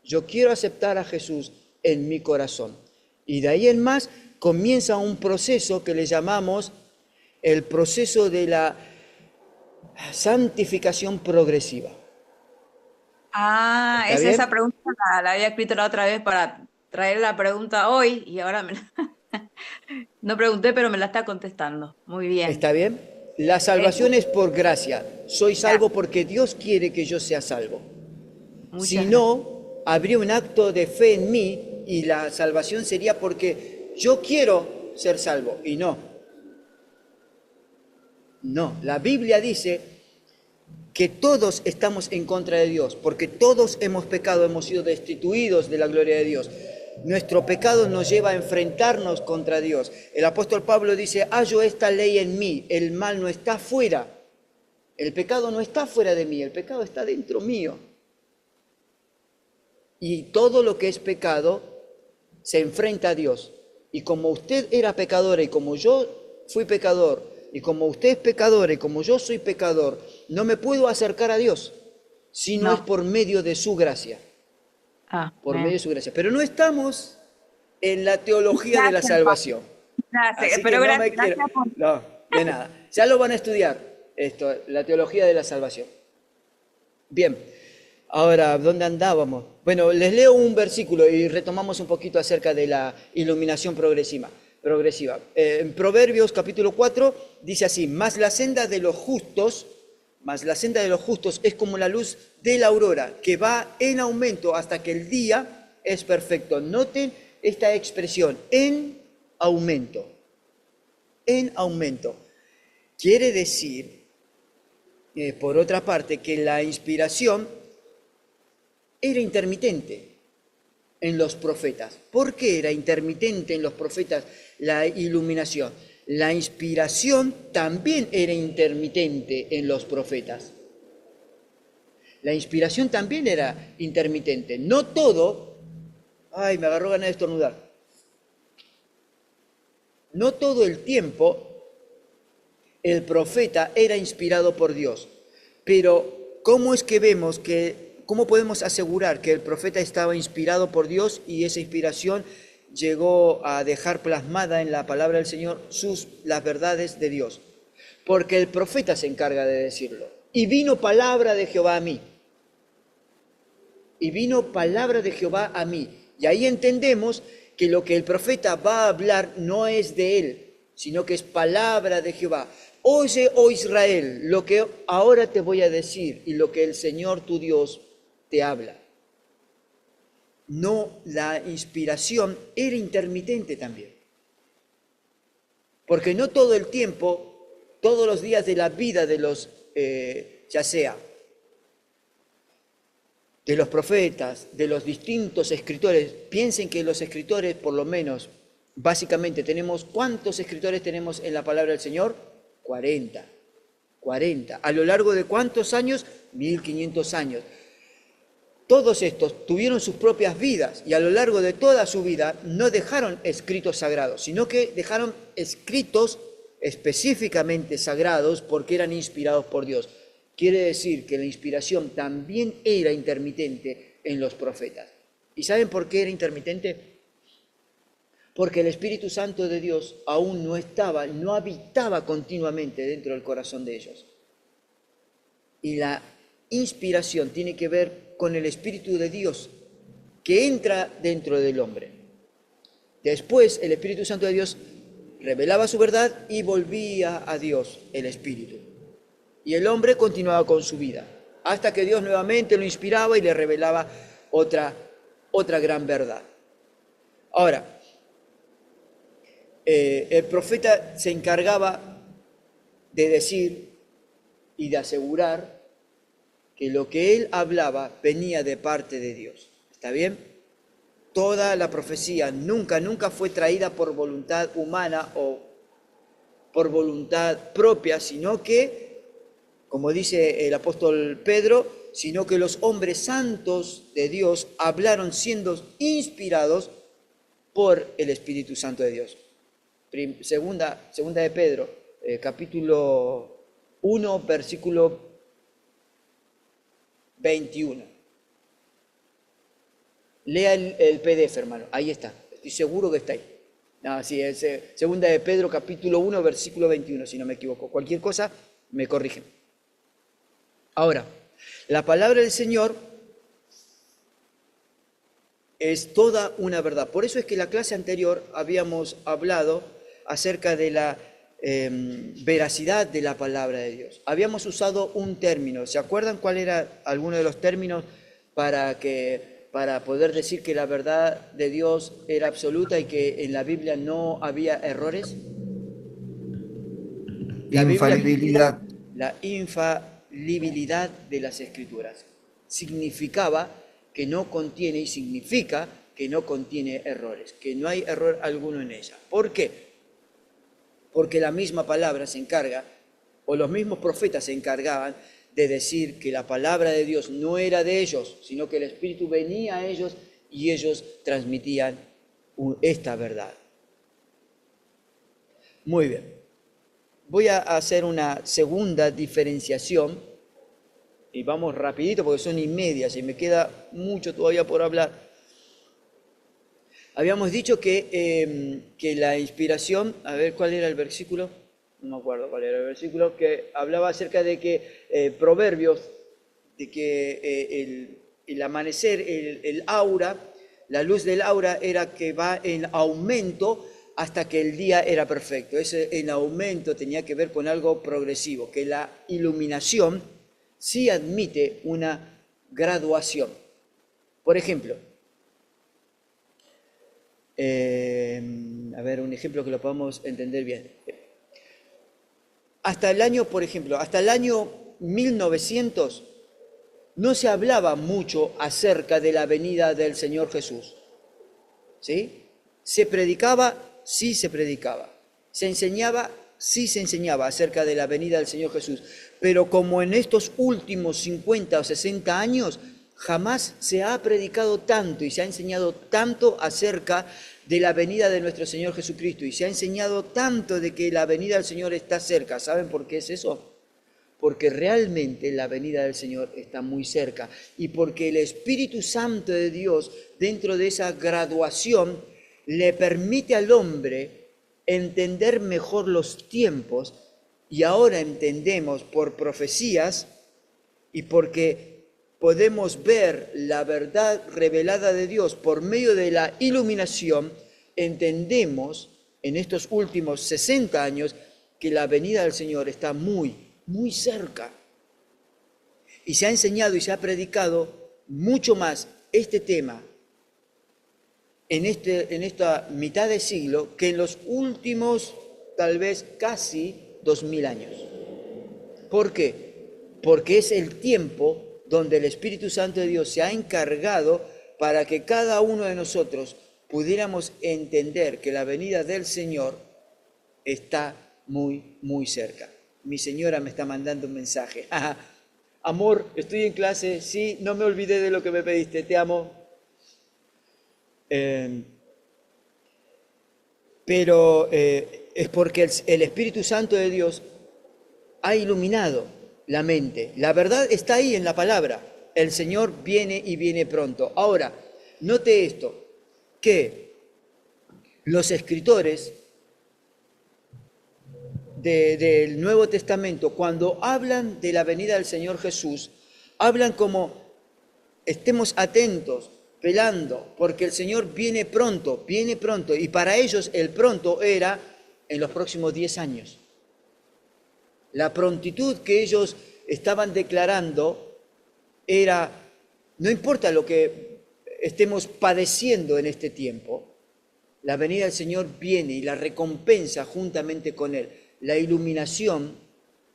Speaker 1: Yo quiero aceptar a Jesús en mi corazón. Y de ahí en más comienza un proceso que le llamamos el proceso de la santificación progresiva.
Speaker 8: Ah,
Speaker 1: ¿Está bien?
Speaker 8: esa pregunta la había escrito la otra vez para traer la pregunta hoy y ahora no pregunté, pero me la está contestando. Muy bien.
Speaker 1: ¿Está bien? La salvación es por gracia. Soy salvo porque Dios quiere que yo sea salvo. Si no, habría un acto de fe en mí y la salvación sería porque yo quiero ser salvo. Y no. No, la Biblia dice que todos estamos en contra de Dios, porque todos hemos pecado, hemos sido destituidos de la gloria de Dios. Nuestro pecado nos lleva a enfrentarnos contra Dios. El apóstol Pablo dice, hallo esta ley en mí, el mal no está fuera. El pecado no está fuera de mí, el pecado está dentro mío. Y todo lo que es pecado se enfrenta a Dios. Y como usted era pecadora y como yo fui pecador, Y como usted es pecador y como yo soy pecador, no me puedo acercar a Dios si no
Speaker 8: No.
Speaker 1: es por medio de su gracia. Por medio de su gracia. Pero no estamos en la teología de la
Speaker 8: Gracias,
Speaker 1: salvación.
Speaker 8: Gracias,
Speaker 1: Así
Speaker 8: pero
Speaker 1: que no me
Speaker 8: gracias
Speaker 1: quiero.
Speaker 8: por...
Speaker 1: No, de nada. Ya lo van a estudiar, esto, la teología de la salvación. Bien, ahora, ¿dónde andábamos? Bueno, les leo un versículo y retomamos un poquito acerca de la iluminación progresiva. En Proverbios capítulo 4 dice así: mas la senda de los justos es como la luz de la aurora, que va en aumento hasta que el día es perfecto. Noten esta expresión, en aumento. En aumento. Quiere decir, por otra parte, que la inspiración era intermitente en los profetas. ¿Por qué era intermitente en los profetas la iluminación? La inspiración también era intermitente en los profetas. La inspiración también era intermitente. No todo... Ay, me agarró ganas de estornudar. No todo el tiempo el profeta era inspirado por Dios. Pero, ¿cómo es que vemos cómo podemos asegurar que el profeta estaba inspirado por Dios y esa inspiración llegó a dejar plasmada en la palabra del Señor las verdades de Dios? Porque el profeta se encarga de decirlo. Y vino palabra de Jehová a mí. Y vino palabra de Jehová a mí. Y ahí entendemos que lo que el profeta va a hablar no es de él, sino que es palabra de Jehová. Oye, oh Israel, lo que ahora te voy a decir y lo que el Señor tu Dios te habla. No, la inspiración era intermitente también. Porque no todo el tiempo, todos los días de la vida de los, ya sea de los profetas, de los distintos escritores, piensen que los escritores, por lo menos, básicamente tenemos, ¿cuántos escritores tenemos en la palabra del Señor? 40. ¿A lo largo de cuántos años? 1500 años. Todos estos tuvieron sus propias vidas y a lo largo de toda su vida no dejaron escritos sagrados, sino que dejaron escritos específicamente sagrados porque eran inspirados por Dios. Quiere decir que la inspiración también era intermitente en los profetas. ¿Y saben por qué era intermitente? Porque el Espíritu Santo de Dios aún no habitaba continuamente dentro del corazón de ellos. Y la inspiración tiene que ver con el Espíritu de Dios que entra dentro del hombre. Después el Espíritu Santo de Dios revelaba su verdad y volvía a Dios el Espíritu. Y el hombre continuaba con su vida, hasta que Dios nuevamente lo inspiraba y le revelaba otra gran verdad. Ahora, el profeta se encargaba de decir y de asegurar que lo que él hablaba venía de parte de Dios. ¿Está bien? Toda la profecía nunca fue traída por voluntad humana o por voluntad propia, sino que, como dice el apóstol Pedro, sino que los hombres santos de Dios hablaron siendo inspirados por el Espíritu Santo de Dios. Segunda de Pedro, capítulo 1, versículo 21. Lea el PDF, hermano. Ahí está. Estoy seguro que está ahí. No, sí, es segunda de Pedro, capítulo 1, versículo 21, si no me equivoco. Cualquier cosa, me corrigen. Ahora, la palabra del Señor es toda una verdad. Por eso es que en la clase anterior habíamos hablado acerca de la veracidad de la palabra de Dios. Habíamos usado un término. ¿Se acuerdan cuál era alguno de los términos para poder decir que la verdad de Dios era absoluta y que en la Biblia no había errores?
Speaker 6: Infalibilidad.
Speaker 1: La infalibilidad de las Escrituras. Significaba que no contiene y significa que no contiene errores, que no hay error alguno en ella. ¿Por qué? Porque la misma palabra se encarga, o los mismos profetas se encargaban de decir que la palabra de Dios no era de ellos, sino que el Espíritu venía a ellos y ellos transmitían esta verdad. Muy bien. Voy a hacer una segunda diferenciación y vamos rapidito porque son y medias y me queda mucho todavía por hablar. Habíamos dicho que la inspiración, a ver cuál era el versículo, no me acuerdo cuál era el versículo, que hablaba acerca de que Proverbios, de que el amanecer, el aura, la luz del aura era que va en aumento hasta que el día era perfecto. Ese en aumento tenía que ver con algo progresivo, que la iluminación sí admite una graduación. Por ejemplo, a ver, un ejemplo que lo podamos entender bien. Hasta el año, por ejemplo, hasta el año 1900 no se hablaba mucho acerca de la venida del Señor Jesús. ¿Sí? Se predicaba, sí se predicaba. Se enseñaba, sí se enseñaba acerca de la venida del Señor Jesús. Pero como en estos últimos 50 o 60 años, jamás se ha predicado tanto y se ha enseñado tanto acerca de la venida de nuestro Señor Jesucristo. Y se ha enseñado tanto de que la venida del Señor está cerca. ¿Saben por qué es eso? Porque realmente la venida del Señor está muy cerca y porque el Espíritu Santo de Dios, dentro de esa graduación, le permite al hombre entender mejor los tiempos, y ahora entendemos por profecías y porque podemos ver la verdad revelada de Dios por medio de la iluminación, entendemos en estos últimos 60 años que la venida del Señor está muy cerca. Y se ha enseñado y se ha predicado mucho más este tema en esta mitad de siglo que en los últimos, tal vez casi 2000 años. ¿Por qué? Porque es el tiempo donde el Espíritu Santo de Dios se ha encargado para que cada uno de nosotros pudiéramos entender que la venida del Señor está muy cerca. Mi señora me está mandando un mensaje. Amor, estoy en clase, sí, no me olvidé de lo que me pediste, te amo. Pero es porque el Espíritu Santo de Dios ha iluminado la mente. La verdad está ahí en la palabra. El Señor viene y viene pronto. Ahora, note esto, que los escritores del Nuevo Testamento, cuando hablan de la venida del Señor Jesús, hablan como estemos atentos, velando, porque el Señor viene pronto, y para ellos el pronto era en los próximos 10 años. La prontitud que ellos estaban declarando era, no importa lo que estemos padeciendo en este tiempo, la venida del Señor viene y la recompensa juntamente con Él. La iluminación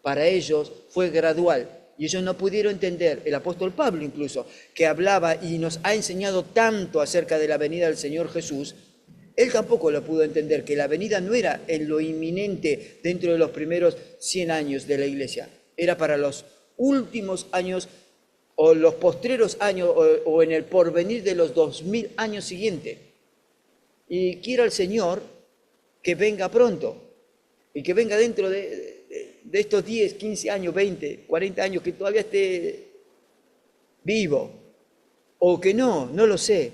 Speaker 1: para ellos fue gradual y ellos no pudieron entender, el apóstol Pablo incluso, que hablaba y nos ha enseñado tanto acerca de la venida del Señor Jesús, él tampoco lo pudo entender, que la venida no era en lo inminente dentro de los primeros 100 años de la iglesia, era para los últimos años o los postreros años o en el porvenir de los 2000 años siguientes. Y quiera el Señor que venga pronto. Y que venga dentro de estos 10, 15 años, 20, 40 años, que todavía esté vivo. O que no lo sé.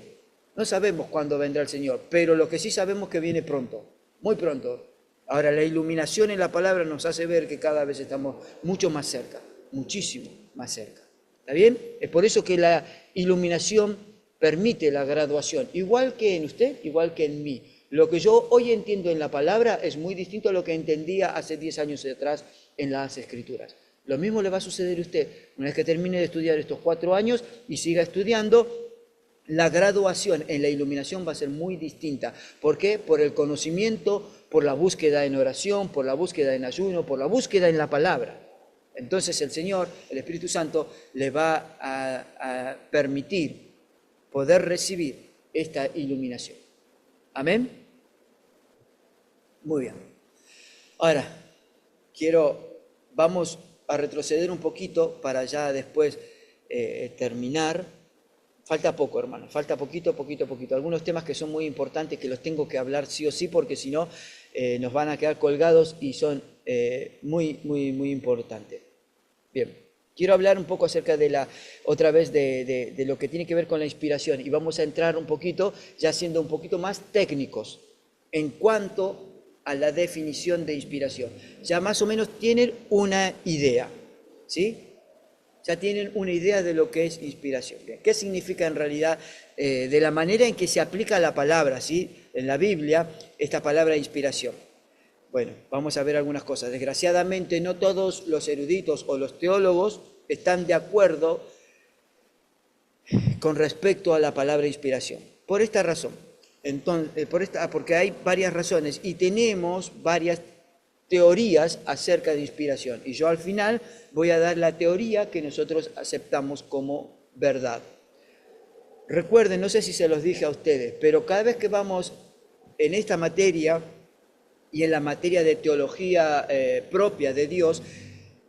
Speaker 1: No sabemos cuándo vendrá el Señor, pero lo que sí sabemos es que viene pronto, muy pronto. Ahora, la iluminación en la palabra nos hace ver que cada vez estamos mucho más cerca, muchísimo más cerca. ¿Está bien? Es por eso que la iluminación permite la graduación, igual que en usted, igual que en mí. Lo que yo hoy entiendo en la palabra es muy distinto a lo que entendía hace 10 años atrás en las Escrituras. Lo mismo le va a suceder a usted. Una vez que termine de estudiar estos 4 años y siga estudiando, la graduación en la iluminación va a ser muy distinta. ¿Por qué? Por el conocimiento, por la búsqueda en oración, por la búsqueda en ayuno, por la búsqueda en la palabra. Entonces el Señor, el Espíritu Santo, le va a permitir poder recibir esta iluminación. ¿Amén? Muy bien. Ahora, vamos a retroceder un poquito para ya después terminar. Falta poco, hermano, falta poquito. Algunos temas que son muy importantes, que los tengo que hablar sí o sí, porque si no nos van a quedar colgados y son muy importante. Bien, quiero hablar un poco acerca otra vez de lo que tiene que ver con la inspiración, y vamos a entrar un poquito, ya siendo un poquito más técnicos en cuanto a la definición de inspiración. Ya más o menos tienen una idea, ¿sí? Ya tienen una idea de lo que es inspiración. Bien, ¿qué significa en realidad, de la manera en que se aplica la palabra, ¿sí? En la Biblia, esta palabra inspiración? Bueno, vamos a ver algunas cosas. Desgraciadamente, no todos los eruditos o los teólogos están de acuerdo con respecto a la palabra inspiración. Por esta razón. Entonces, porque hay varias razones y tenemos varias teorías acerca de inspiración. Y yo al final voy a dar la teoría que nosotros aceptamos como verdad. Recuerden, no sé si se los dije a ustedes, pero cada vez que vamos en esta materia y en la materia de teología propia de Dios,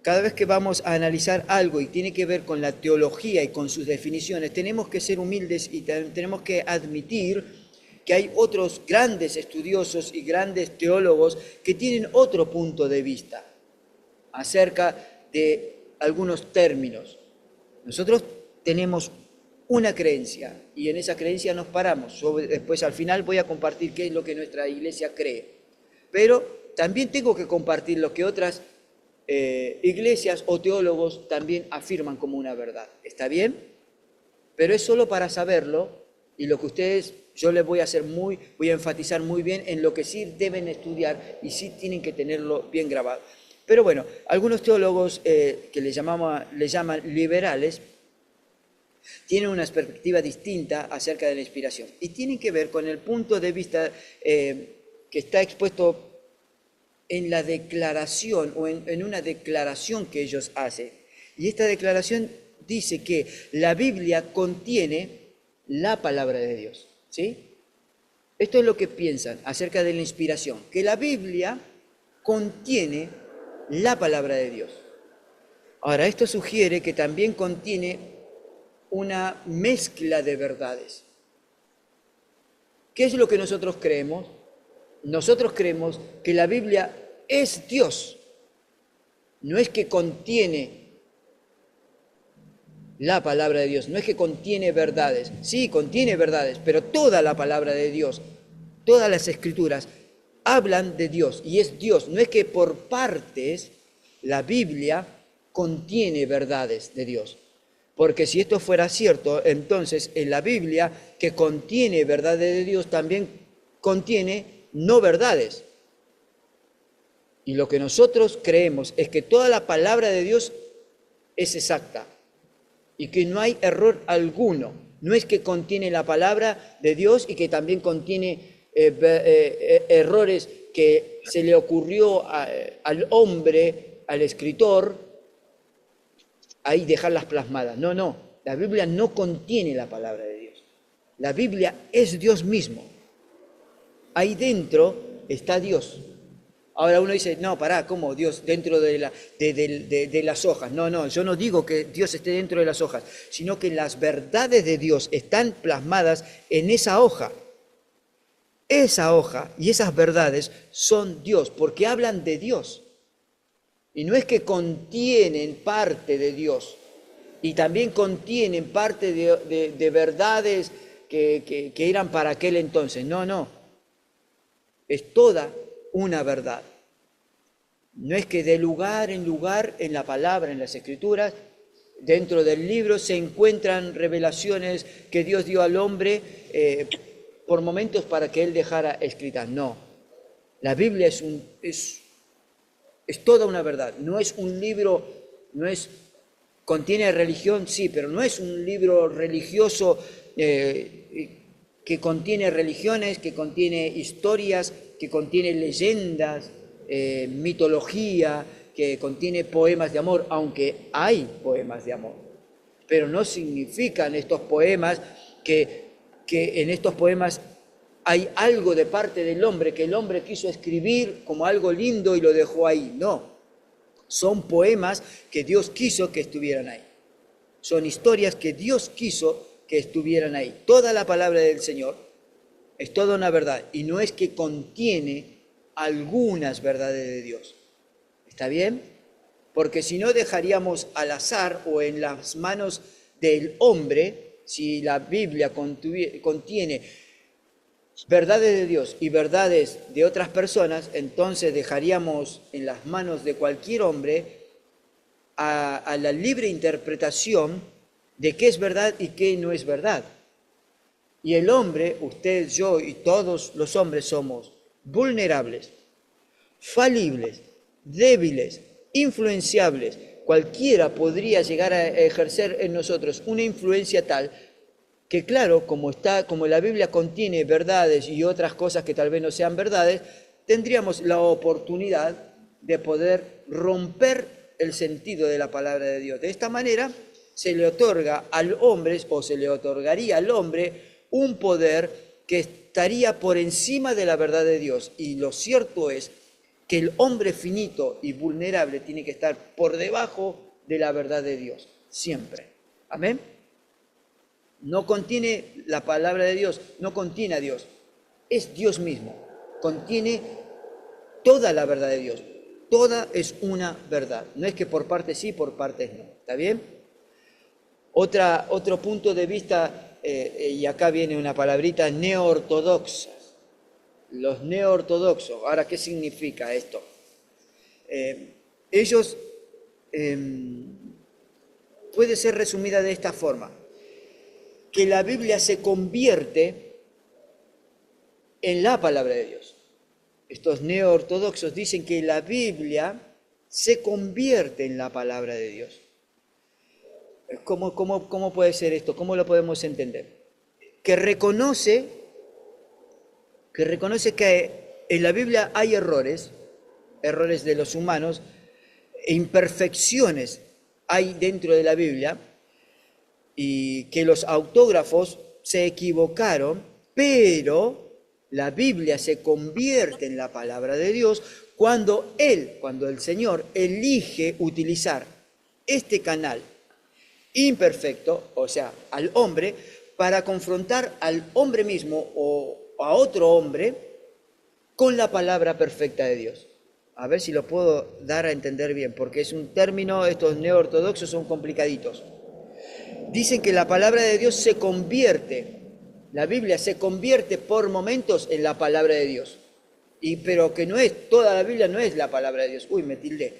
Speaker 1: cada vez que vamos a analizar algo y tiene que ver con la teología y con sus definiciones, tenemos que ser humildes y tenemos que admitir que hay otros grandes estudiosos y grandes teólogos que tienen otro punto de vista acerca de algunos términos. Nosotros tenemos una creencia y en esa creencia nos paramos. Yo después al final voy a compartir qué es lo que nuestra iglesia cree. Pero también tengo que compartir lo que otras iglesias o teólogos también afirman como una verdad. ¿Está bien? Pero es solo para saberlo, y lo que ustedes, yo les voy a enfatizar muy bien en lo que sí deben estudiar y sí tienen que tenerlo bien grabado. Pero bueno, algunos teólogos que le llaman liberales tienen una perspectiva distinta acerca de la inspiración y tienen que ver con el punto de vista que está expuesto en la declaración o en una declaración que ellos hacen. Y esta declaración dice que la Biblia contiene la palabra de Dios, ¿sí? Esto es lo que piensan acerca de la inspiración, que la Biblia contiene la palabra de Dios. Ahora, esto sugiere que también contiene una mezcla de verdades. ¿Qué es lo que nosotros creemos? Nosotros creemos que la Biblia es Dios. No es que contiene la palabra de Dios, no es que contiene verdades. Sí, contiene verdades, pero toda la palabra de Dios, todas las escrituras hablan de Dios y es Dios. No es que por partes la Biblia contiene verdades de Dios. Porque si esto fuera cierto, entonces en la Biblia que contiene verdades de Dios también contiene no verdades. Y lo que nosotros creemos es que toda la palabra de Dios es exacta y que no hay error alguno. No es que contiene la palabra de Dios y que también contiene errores que se le ocurrió al hombre, al escritor, ahí dejarlas plasmadas. No, no, la Biblia no contiene la palabra de Dios. La Biblia es Dios mismo. Ahí dentro está Dios. Ahora uno dice, no, pará, ¿cómo Dios dentro de las hojas? No, no, yo no digo que Dios esté dentro de las hojas, sino que las verdades de Dios están plasmadas en esa hoja. Esa hoja y esas verdades son Dios, porque hablan de Dios. Y no es que contienen parte de Dios, y también contienen parte de verdades que eran para aquel entonces. No, no. Es toda una verdad. No es que de lugar en la palabra, en las escrituras, dentro del libro se encuentran revelaciones que Dios dio al hombre por momentos para que él dejara escritas. No. La Biblia es toda una verdad. No es un libro, contiene religión, sí, pero no es un libro religioso que contiene religiones, que contiene historias, que contiene leyendas, mitología, que contiene poemas de amor, aunque hay poemas de amor. Pero no significan estos poemas que en estos poemas hay algo de parte del hombre, que el hombre quiso escribir como algo lindo y lo dejó ahí. No, son poemas que Dios quiso que estuvieran ahí. Son historias que Dios quiso que estuvieran ahí. Toda la palabra del Señor es toda una verdad y no es que contiene algunas verdades de Dios. ¿Está bien? Porque si no dejaríamos al azar o en las manos del hombre, si la Biblia contiene verdades de Dios y verdades de otras personas, entonces dejaríamos en las manos de cualquier hombre a la libre interpretación de qué es verdad y qué no es verdad. Y el hombre, usted, yo y todos los hombres somos vulnerables, falibles, débiles, influenciables. Cualquiera podría llegar a ejercer en nosotros una influencia tal que, claro, como la Biblia contiene verdades y otras cosas que tal vez no sean verdades, tendríamos la oportunidad de poder romper el sentido de la palabra de Dios. De esta manera se le otorga al hombre, o se le otorgaría al hombre, un poder que estaría por encima de la verdad de Dios. Y lo cierto es que el hombre finito y vulnerable tiene que estar por debajo de la verdad de Dios, siempre. Amén. No contiene la palabra de Dios, no contiene a Dios, es Dios mismo, contiene toda la verdad de Dios, toda es una verdad, no es que por partes sí, por partes no, ¿está bien? Otro punto de vista, y acá viene una palabrita, neoortodoxa. Los neoortodoxos, ahora, ¿qué significa esto? Ellos, puede ser resumida de esta forma, que la Biblia se convierte en la palabra de Dios. Estos neoortodoxos dicen que la Biblia se convierte en la palabra de Dios. ¿Cómo puede ser esto? ¿Cómo lo podemos entender? Que reconoce que en la Biblia hay errores de los humanos, e imperfecciones hay dentro de la Biblia, y que los autógrafos se equivocaron, pero la Biblia se convierte en la palabra de Dios cuando el Señor elige utilizar este canal imperfecto, o sea, al hombre, para confrontar al hombre mismo o a otro hombre con la palabra perfecta de Dios. A ver si lo puedo dar a entender bien, porque es un término, estos neoortodoxos son complicaditos. Dicen que la palabra de Dios se convierte, la Biblia se convierte por momentos en la palabra de Dios. Pero que no es, toda la Biblia no es la palabra de Dios. Me tildé.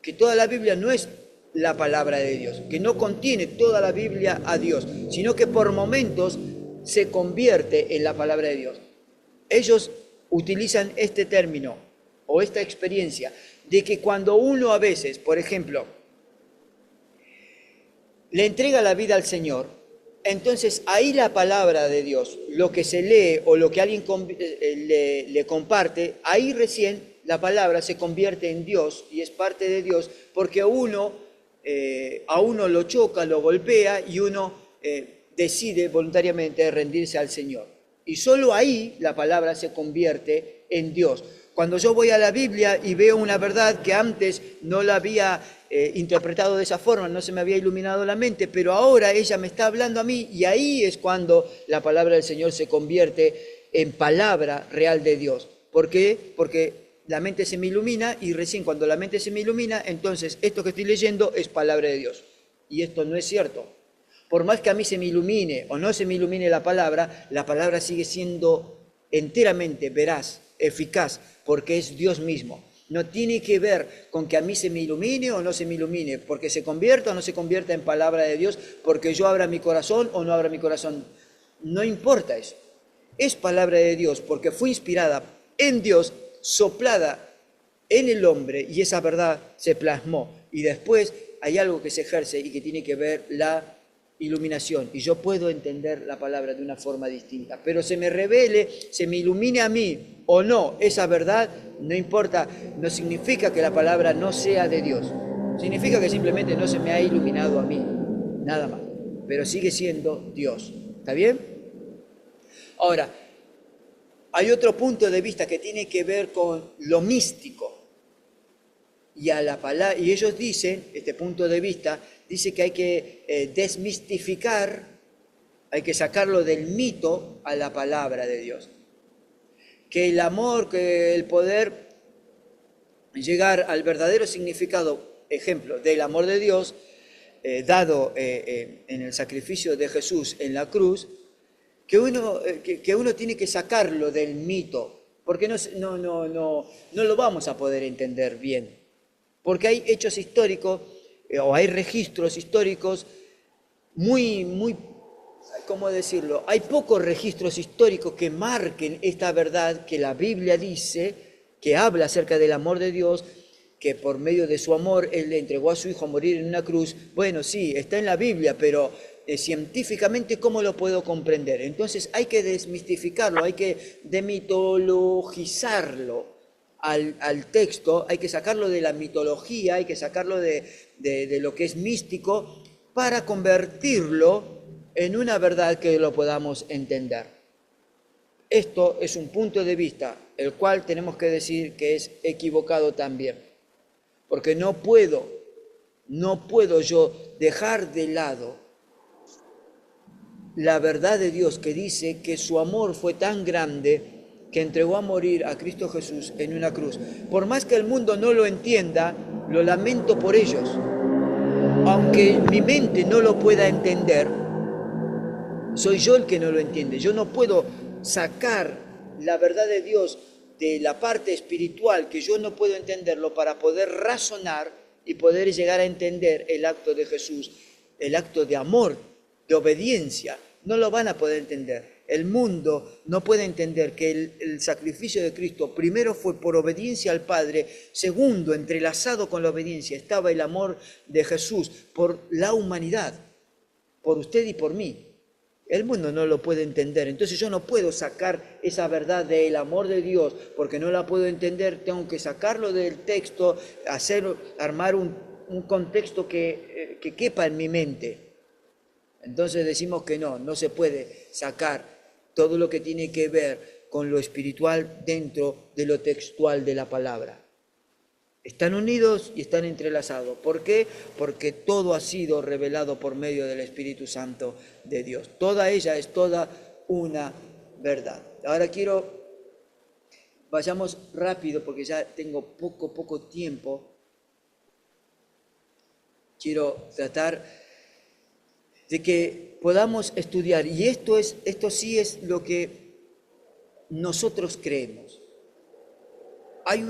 Speaker 1: Que toda la Biblia no es la palabra de Dios, que no contiene toda la Biblia a Dios, sino que por momentos se convierte en la palabra de Dios. Ellos utilizan este término o esta experiencia de que cuando uno a veces, por ejemplo, le entrega la vida al Señor, entonces ahí la palabra de Dios, lo que se lee o lo que alguien le comparte, ahí recién la palabra se convierte en Dios y es parte de Dios, porque a uno lo choca, lo golpea y uno decide voluntariamente rendirse al Señor. Y solo ahí la palabra se convierte en Dios. Cuando yo voy a la Biblia y veo una verdad que antes no la había interpretado de esa forma, no se me había iluminado la mente, pero ahora ella me está hablando a mí y ahí es cuando la palabra del Señor se convierte en palabra real de Dios. ¿Por qué? Porque la mente se me ilumina y recién cuando la mente se me ilumina, entonces esto que estoy leyendo es palabra de Dios. Y esto no es cierto. Por más que a mí se me ilumine o no se me ilumine la palabra sigue siendo enteramente veraz, eficaz, porque es Dios mismo. No tiene que ver con que a mí se me ilumine o no se me ilumine, porque se convierta o no se convierta en palabra de Dios, porque yo abra mi corazón o no abra mi corazón. No importa eso. Es palabra de Dios porque fue inspirada en Dios, soplada en el hombre y esa verdad se plasmó. Y después hay algo que se ejerce y que tiene que ver la iluminación. Y yo puedo entender la palabra de una forma distinta. Pero se me revele, se me ilumine a mí o no esa verdad, no importa, no significa que la palabra no sea de Dios. Significa que simplemente no se me ha iluminado a mí. Nada más. Pero sigue siendo Dios. ¿Está bien? Ahora, hay otro punto de vista que tiene que ver con lo místico. Y ellos dicen, este punto de vista, dice que hay que desmistificar, hay que sacarlo del mito a la palabra de Dios. Que el amor, que el poder llegar al verdadero significado, ejemplo, del amor de Dios, dado en el sacrificio de Jesús en la cruz, que uno tiene que sacarlo del mito, porque no lo vamos a poder entender bien, porque hay hechos históricos o hay registros históricos muy, ¿cómo decirlo? Hay pocos registros históricos que marquen esta verdad que la Biblia dice, que habla acerca del amor de Dios, que por medio de su amor Él le entregó a su Hijo a morir en una cruz. Bueno, sí, está en la Biblia, pero científicamente, ¿cómo lo puedo comprender? Entonces hay que desmistificarlo, hay que demitologizarlo al texto, hay que sacarlo de la mitología, hay que sacarlo de lo que es místico para convertirlo en una verdad que lo podamos entender. Esto es un punto de vista, el cual tenemos que decir que es equivocado también, porque no puedo yo dejar de lado la verdad de Dios que dice que su amor fue tan grande que entregó a morir a Cristo Jesús en una cruz. Por más que el mundo no lo entienda, lo lamento por ellos. Aunque mi mente no lo pueda entender, soy yo el que no lo entiende. Yo no puedo sacar la verdad de Dios de la parte espiritual, que yo no puedo entenderlo, para poder razonar y poder llegar a entender el acto de Jesús, el acto de amor, de obediencia. No lo van a poder entender. El mundo no puede entender que el sacrificio de Cristo primero fue por obediencia al Padre, segundo, entrelazado con la obediencia, estaba el amor de Jesús por la humanidad, por usted y por mí. El mundo no lo puede entender, entonces yo no puedo sacar esa verdad del amor de Dios porque no la puedo entender, tengo que sacarlo del texto, armar un contexto que quepa en mi mente. Entonces decimos que no se puede sacar todo lo que tiene que ver con lo espiritual dentro de lo textual de la palabra. Están unidos y están entrelazados. ¿Por qué? Porque todo ha sido revelado por medio del Espíritu Santo de Dios. Toda ella es toda una verdad. Ahora vayamos rápido porque ya tengo poco tiempo. Quiero tratar de que podamos estudiar, y esto sí es lo que nosotros creemos. Hay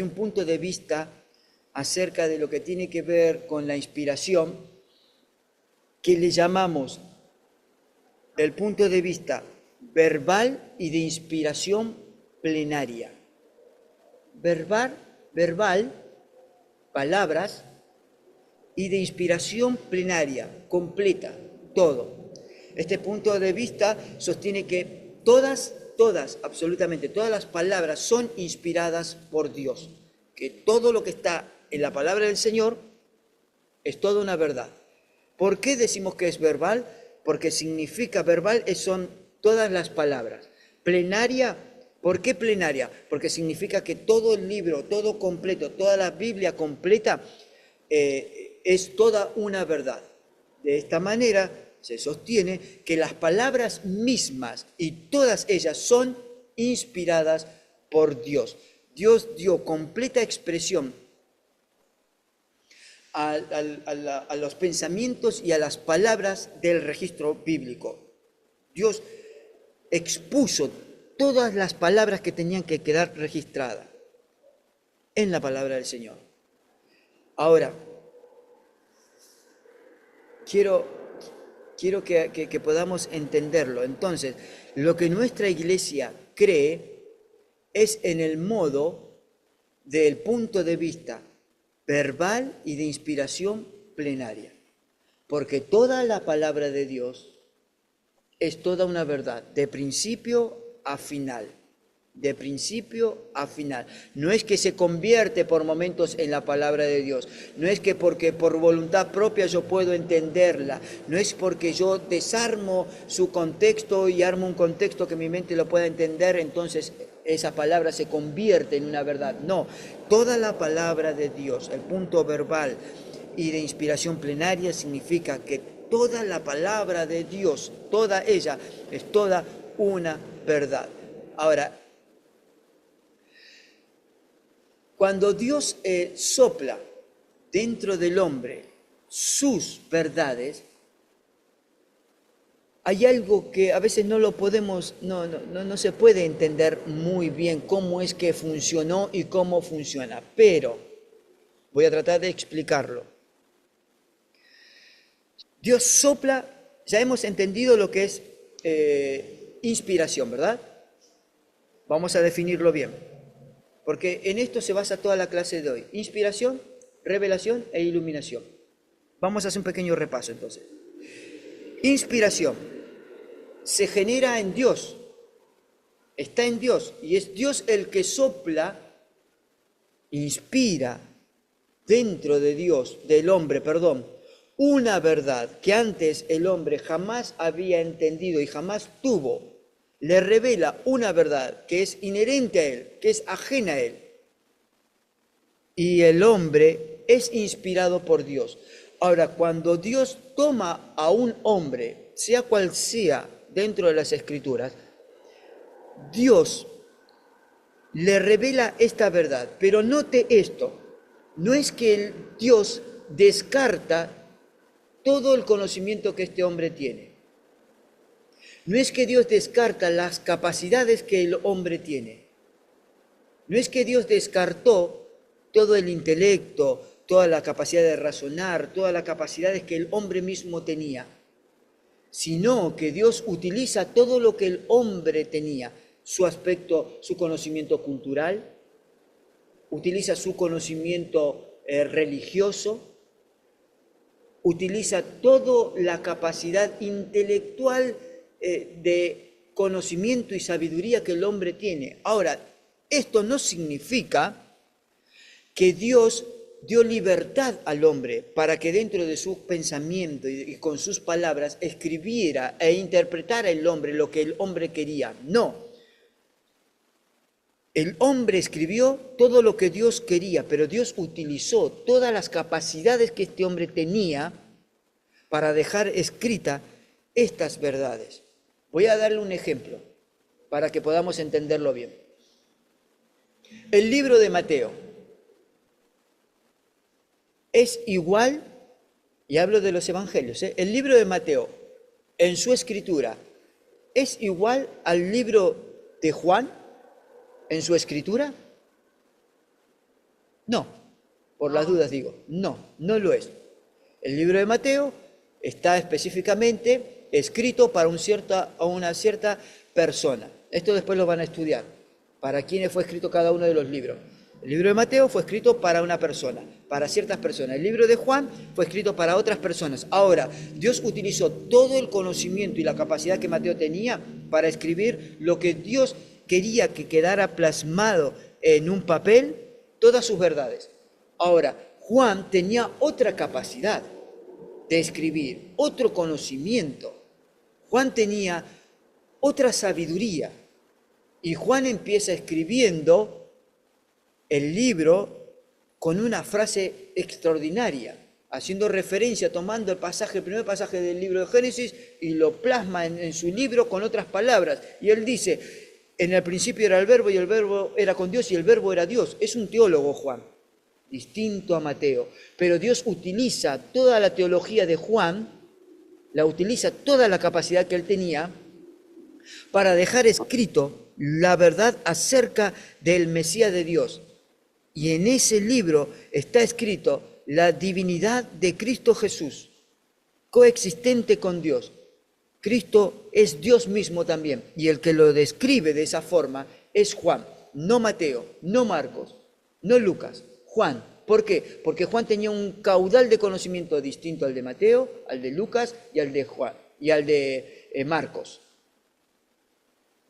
Speaker 1: un punto de vista acerca de lo que tiene que ver con la inspiración, que le llamamos el punto de vista verbal y de inspiración plenaria. Verbal, palabras, y de inspiración plenaria, completa, todo. Este punto de vista sostiene que todas, absolutamente todas las palabras son inspiradas por Dios, que todo lo que está en la palabra del Señor es toda una verdad. ¿Por qué decimos que es verbal? Porque significa verbal, son todas las palabras. Plenaria, ¿por qué plenaria? Porque significa que todo el libro, todo completo, toda la Biblia completa es toda una verdad. De esta manera se sostiene que las palabras mismas y todas ellas son inspiradas por Dios. Dios dio completa expresión a los pensamientos y a las palabras del registro bíblico. Dios expuso todas las palabras que tenían que quedar registradas en la palabra del Señor. Ahora, quiero que podamos entenderlo. Entonces, lo que nuestra iglesia cree es en el modo del punto de vista verbal y de inspiración plenaria. Porque toda la palabra de Dios es toda una verdad, de principio a final. De principio a final. No es que se convierte por momentos en la palabra de Dios. No es que porque por voluntad propia yo puedo entenderla. No es porque yo desarmo su contexto y armo un contexto que mi mente lo pueda entender, entonces esa palabra se convierte en una verdad. No, toda la palabra de Dios, el punto verbal y de inspiración plenaria significa que toda la palabra de Dios, toda ella, es toda una verdad. Ahora, Cuando Dios sopla dentro del hombre sus verdades, hay algo que a veces no lo podemos, no se puede entender muy bien cómo es que funcionó y cómo funciona, pero voy a tratar de explicarlo. Dios sopla, ya hemos entendido lo que es inspiración, ¿verdad? Vamos a definirlo bien, porque en esto se basa toda la clase de hoy. Inspiración, revelación e iluminación. Vamos a hacer un pequeño repaso entonces. Inspiración se genera en Dios, está en Dios, y es Dios el que sopla, inspira dentro de Dios, del hombre, perdón, una verdad que antes el hombre jamás había entendido y jamás tuvo. Le revela una verdad que es inherente a él, que es ajena a él. Y el hombre es inspirado por Dios. Ahora, cuando Dios toma a un hombre, sea cual sea dentro de las Escrituras, Dios le revela esta verdad. Pero note esto, no es que Dios descarta todo el conocimiento que este hombre tiene. No es que Dios descarta las capacidades que el hombre tiene. No es que Dios descartó todo el intelecto, toda la capacidad de razonar, todas las capacidades que el hombre mismo tenía, sino que Dios utiliza todo lo que el hombre tenía, su aspecto, su conocimiento cultural, utiliza su conocimiento religioso, utiliza toda la capacidad intelectual de conocimiento y sabiduría que el hombre tiene. Ahora, esto no significa que Dios dio libertad al hombre para que dentro de sus pensamientos y con sus palabras escribiera e interpretara el hombre lo que el hombre quería. No. El hombre escribió todo lo que Dios quería, pero Dios utilizó todas las capacidades que este hombre tenía para dejar escrita estas verdades. Voy a darle un ejemplo para que podamos entenderlo bien. El libro de Mateo es igual, y hablo de los evangelios, el libro de Mateo en su escritura es igual al libro de Juan en su escritura. No, por las dudas digo, no lo es. El libro de Mateo está específicamente escrito para una cierta persona. Esto después lo van a estudiar, para quiénes fue escrito cada uno de los libros. El libro de Mateo fue escrito para una persona, para ciertas personas. El libro de Juan fue escrito para otras personas. Ahora, Dios utilizó todo el conocimiento y la capacidad que Mateo tenía para escribir lo que Dios quería que quedara plasmado en un papel, todas sus verdades. Ahora, Juan tenía otra capacidad de escribir, otro conocimiento. Juan tenía otra sabiduría. Y Juan empieza escribiendo el libro con una frase extraordinaria, haciendo referencia, tomando el primer pasaje del libro de Génesis y lo plasma en su libro con otras palabras. Y él dice, en el principio era el verbo y el verbo era con Dios y el verbo era Dios. Es un teólogo Juan, distinto a Mateo. Pero Dios utiliza toda la teología de Juan, la utiliza toda la capacidad que él tenía para dejar escrito la verdad acerca del Mesías de Dios. Y en ese libro está escrito la divinidad de Cristo Jesús, coexistente con Dios. Cristo es Dios mismo también, y el que lo describe de esa forma es Juan, no Mateo, no Marcos, no Lucas, Juan. ¿Por qué? Porque Juan tenía un caudal de conocimiento distinto al de Mateo, al de Lucas y al de Juan y al de Marcos.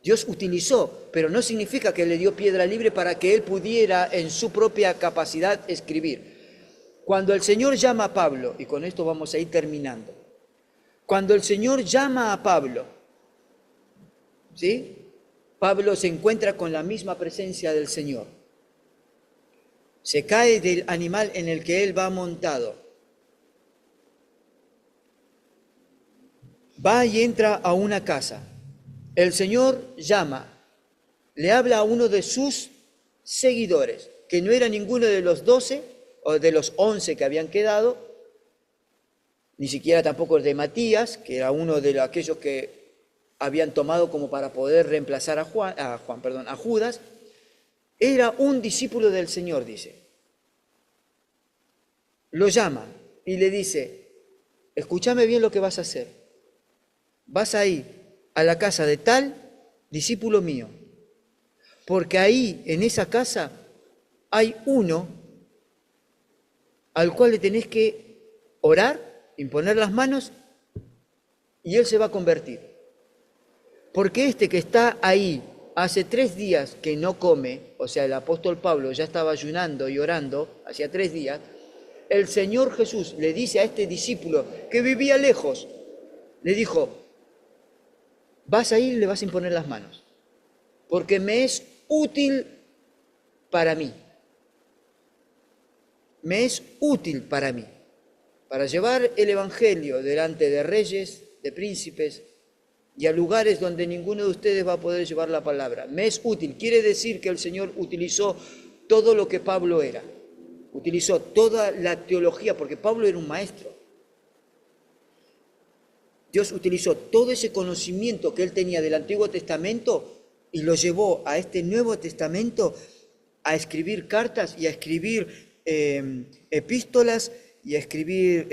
Speaker 1: Dios utilizó, pero no significa que le dio piedra libre para que él pudiera en su propia capacidad escribir. Cuando el Señor llama a Pablo, y con esto vamos a ir terminando, cuando el Señor llama a Pablo, ¿sí? Pablo se encuentra con la misma presencia del Señor. Se cae del animal en el que él va montado. Va y entra a una casa. El Señor llama, le habla a uno de sus seguidores, que no era ninguno de los 12 o de los 11 que habían quedado, ni siquiera tampoco el de Matías, que era uno de aquellos que habían tomado como para poder reemplazar a Judas. Era un discípulo del Señor, dice. Lo llama y le dice, escúchame bien lo que vas a hacer. Vas a ir a la casa de tal discípulo mío, porque ahí, en esa casa, hay uno al cual le tenés que orar, imponer las manos, y él se va a convertir. Porque este que está ahí, hace 3 días que no come, o sea, el apóstol Pablo ya estaba ayunando y orando, hacía 3 días, el Señor Jesús le dice a este discípulo que vivía lejos, le dijo, vas a ir y le vas a imponer las manos, porque me es útil para mí. Me es útil para mí, para llevar el Evangelio delante de reyes, de príncipes y a lugares donde ninguno de ustedes va a poder llevar la palabra. Me es útil, quiere decir que el Señor utilizó todo lo que Pablo era, utilizó toda la teología, porque Pablo era un maestro. Dios utilizó todo ese conocimiento que él tenía del Antiguo Testamento y lo llevó a este Nuevo Testamento a escribir cartas y a escribir epístolas y a escribir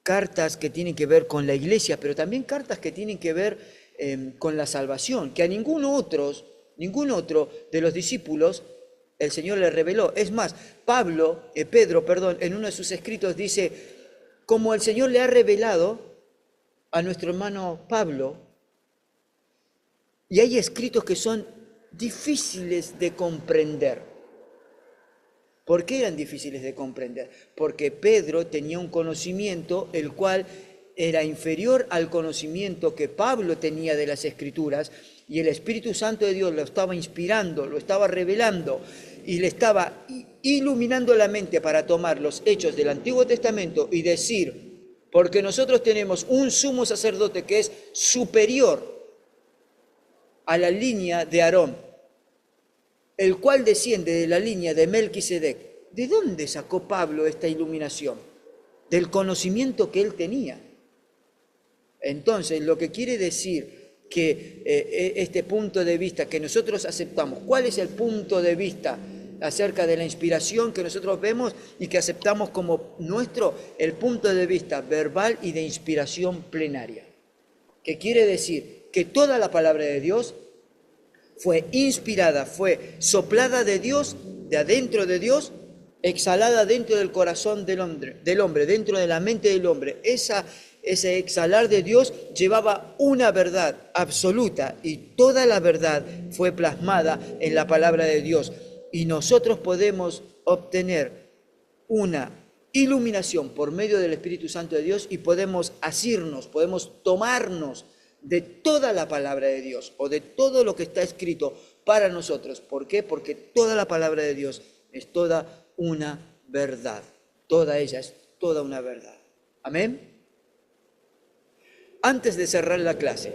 Speaker 1: cartas que tienen que ver con la iglesia, pero también cartas que tienen que ver con la salvación, que a ningún otro de los discípulos el Señor le reveló. Es más, Pedro, en uno de sus escritos dice, como el Señor le ha revelado a nuestro hermano Pablo, y hay escritos que son difíciles de comprender. ¿Por qué eran difíciles de comprender? Porque Pedro tenía un conocimiento el cual era inferior al conocimiento que Pablo tenía de las Escrituras, y el Espíritu Santo de Dios lo estaba inspirando, lo estaba revelando y le estaba iluminando la mente para tomar los hechos del Antiguo Testamento y decir, porque nosotros tenemos un sumo sacerdote que es superior a la línea de Aarón, el cual desciende de la línea de Melquisedec. ¿De dónde sacó Pablo esta iluminación? Del conocimiento que él tenía. Entonces, lo que quiere decir que este punto de vista que nosotros aceptamos, ¿cuál es el punto de vista acerca de la inspiración que nosotros vemos y que aceptamos como nuestro? El punto de vista verbal y de inspiración plenaria, que quiere decir que toda la palabra de Dios fue inspirada, fue soplada de Dios, de adentro de Dios, exhalada dentro del corazón del hombre, dentro de la mente del hombre. Ese exhalar de Dios llevaba una verdad absoluta y toda la verdad fue plasmada en la palabra de Dios. Y nosotros podemos obtener una iluminación por medio del Espíritu Santo de Dios y podemos asirnos, podemos tomarnos de toda la palabra de Dios o de todo lo que está escrito para nosotros. ¿Por qué? Porque toda la palabra de Dios es toda una verdad. Toda ella es toda una verdad. Amén. Antes de cerrar la clase,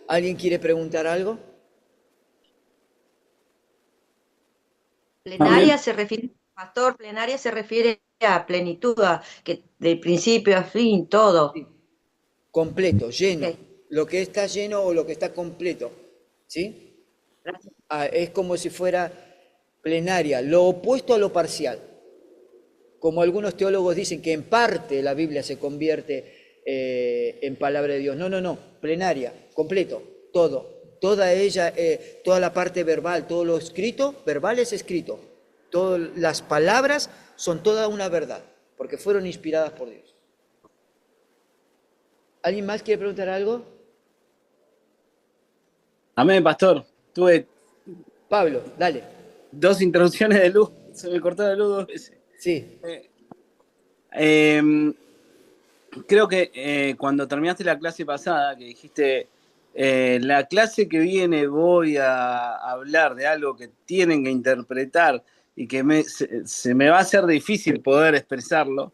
Speaker 1: ¿alguien quiere preguntar algo?
Speaker 7: Plenaria se refiere, pastor, plenaria se refiere a plenitud, a que de principio a fin, todo.
Speaker 1: Sí. Completo, lleno.
Speaker 7: Ok.
Speaker 1: Lo que está lleno o lo que está completo. ¿Sí?
Speaker 7: Gracias.
Speaker 1: Es como si fuera plenaria, lo opuesto a lo parcial. Como algunos teólogos dicen que en parte la Biblia se convierte en palabra de Dios. No, plenaria, completo, todo. Toda ella, toda la parte verbal, todo lo escrito, verbal es escrito. Todas las palabras son toda una verdad, porque fueron inspiradas por Dios. ¿Alguien más quiere preguntar algo?
Speaker 9: Amén, pastor. Tuve
Speaker 1: Pablo, dale.
Speaker 9: 2 interrupciones de luz. Se me cortó la luz 2 veces.
Speaker 1: Sí.
Speaker 9: Creo que cuando terminaste la clase pasada, que dijiste, la clase que viene voy a hablar de algo que tienen que interpretar y que se me va a hacer difícil poder expresarlo,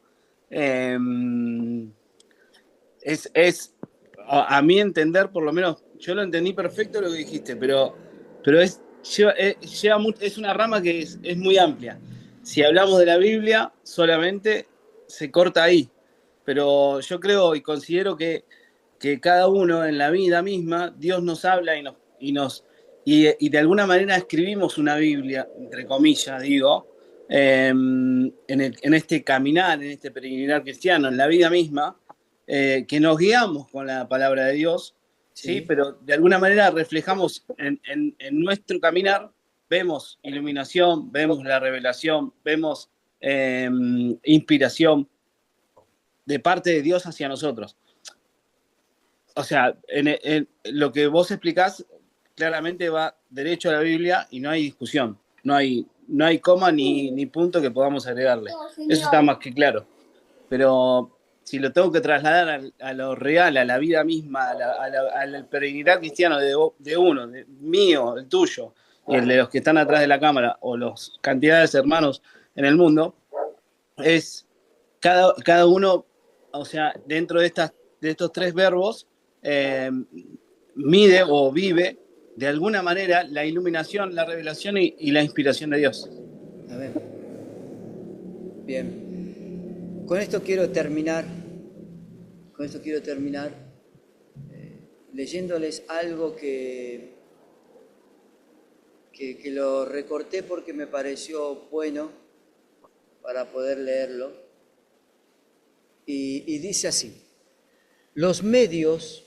Speaker 9: a mi entender, por lo menos, yo lo entendí perfecto lo que dijiste, pero es es una rama que es muy amplia. Si hablamos de la Biblia, solamente se corta ahí. Pero yo creo y considero que cada uno en la vida misma, Dios nos habla y de alguna manera escribimos una Biblia, entre comillas, digo, en este caminar, en este peregrinar cristiano, en la vida misma, que nos guiamos con la palabra de Dios, ¿sí? Pero de alguna manera reflejamos en nuestro caminar, vemos iluminación, vemos la revelación, vemos inspiración de parte de Dios hacia nosotros. O sea, en lo que vos explicás claramente va derecho a la Biblia y no hay discusión, no hay coma ni punto que podamos agregarle. Eso está más que claro. Pero si lo tengo que trasladar a lo real, a la vida misma, al peregrinar cristiano de uno, mío, el tuyo, y el de los que están atrás de la cámara, o los cantidades de hermanos en el mundo, es cada uno, o sea, dentro de estos tres verbos, mide o vive de alguna manera la iluminación, la revelación y la inspiración de Dios.
Speaker 1: Amén. Bien. Con esto quiero terminar leyéndoles algo que lo recorté porque me pareció bueno para poder leerlo. Y dice así: los medios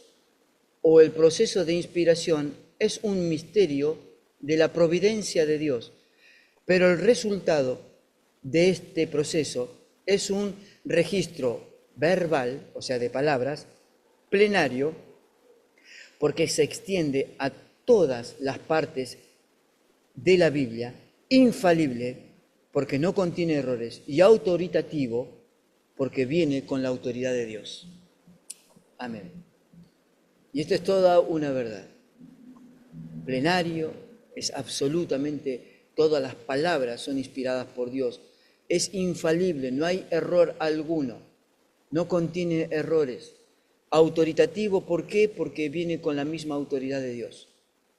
Speaker 1: o el proceso de inspiración es un misterio de la providencia de Dios, pero el resultado de este proceso es un registro verbal, o sea, de palabras, plenario, porque se extiende a todas las partes de la Biblia, infalible, porque no contiene errores, y autoritativo, porque viene con la autoridad de Dios. Amén. Y esto es toda una verdad. Plenario, es absolutamente, todas las palabras son inspiradas por Dios. Es infalible, no hay error alguno, no contiene errores. Autoritativo, ¿por qué? Porque viene con la misma autoridad de Dios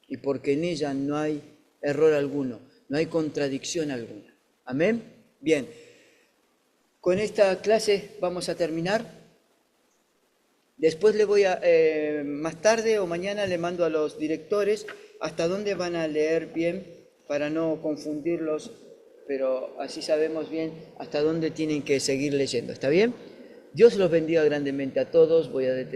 Speaker 1: y porque en ella no hay error alguno, no hay contradicción alguna. Amén. Bien, con esta clase vamos a terminar. Después le voy a, más tarde o mañana le mando a los directores hasta dónde van a leer bien para no confundirlos, pero así sabemos bien hasta dónde tienen que seguir leyendo. ¿Está bien? Dios los bendiga grandemente a todos. Voy a detener.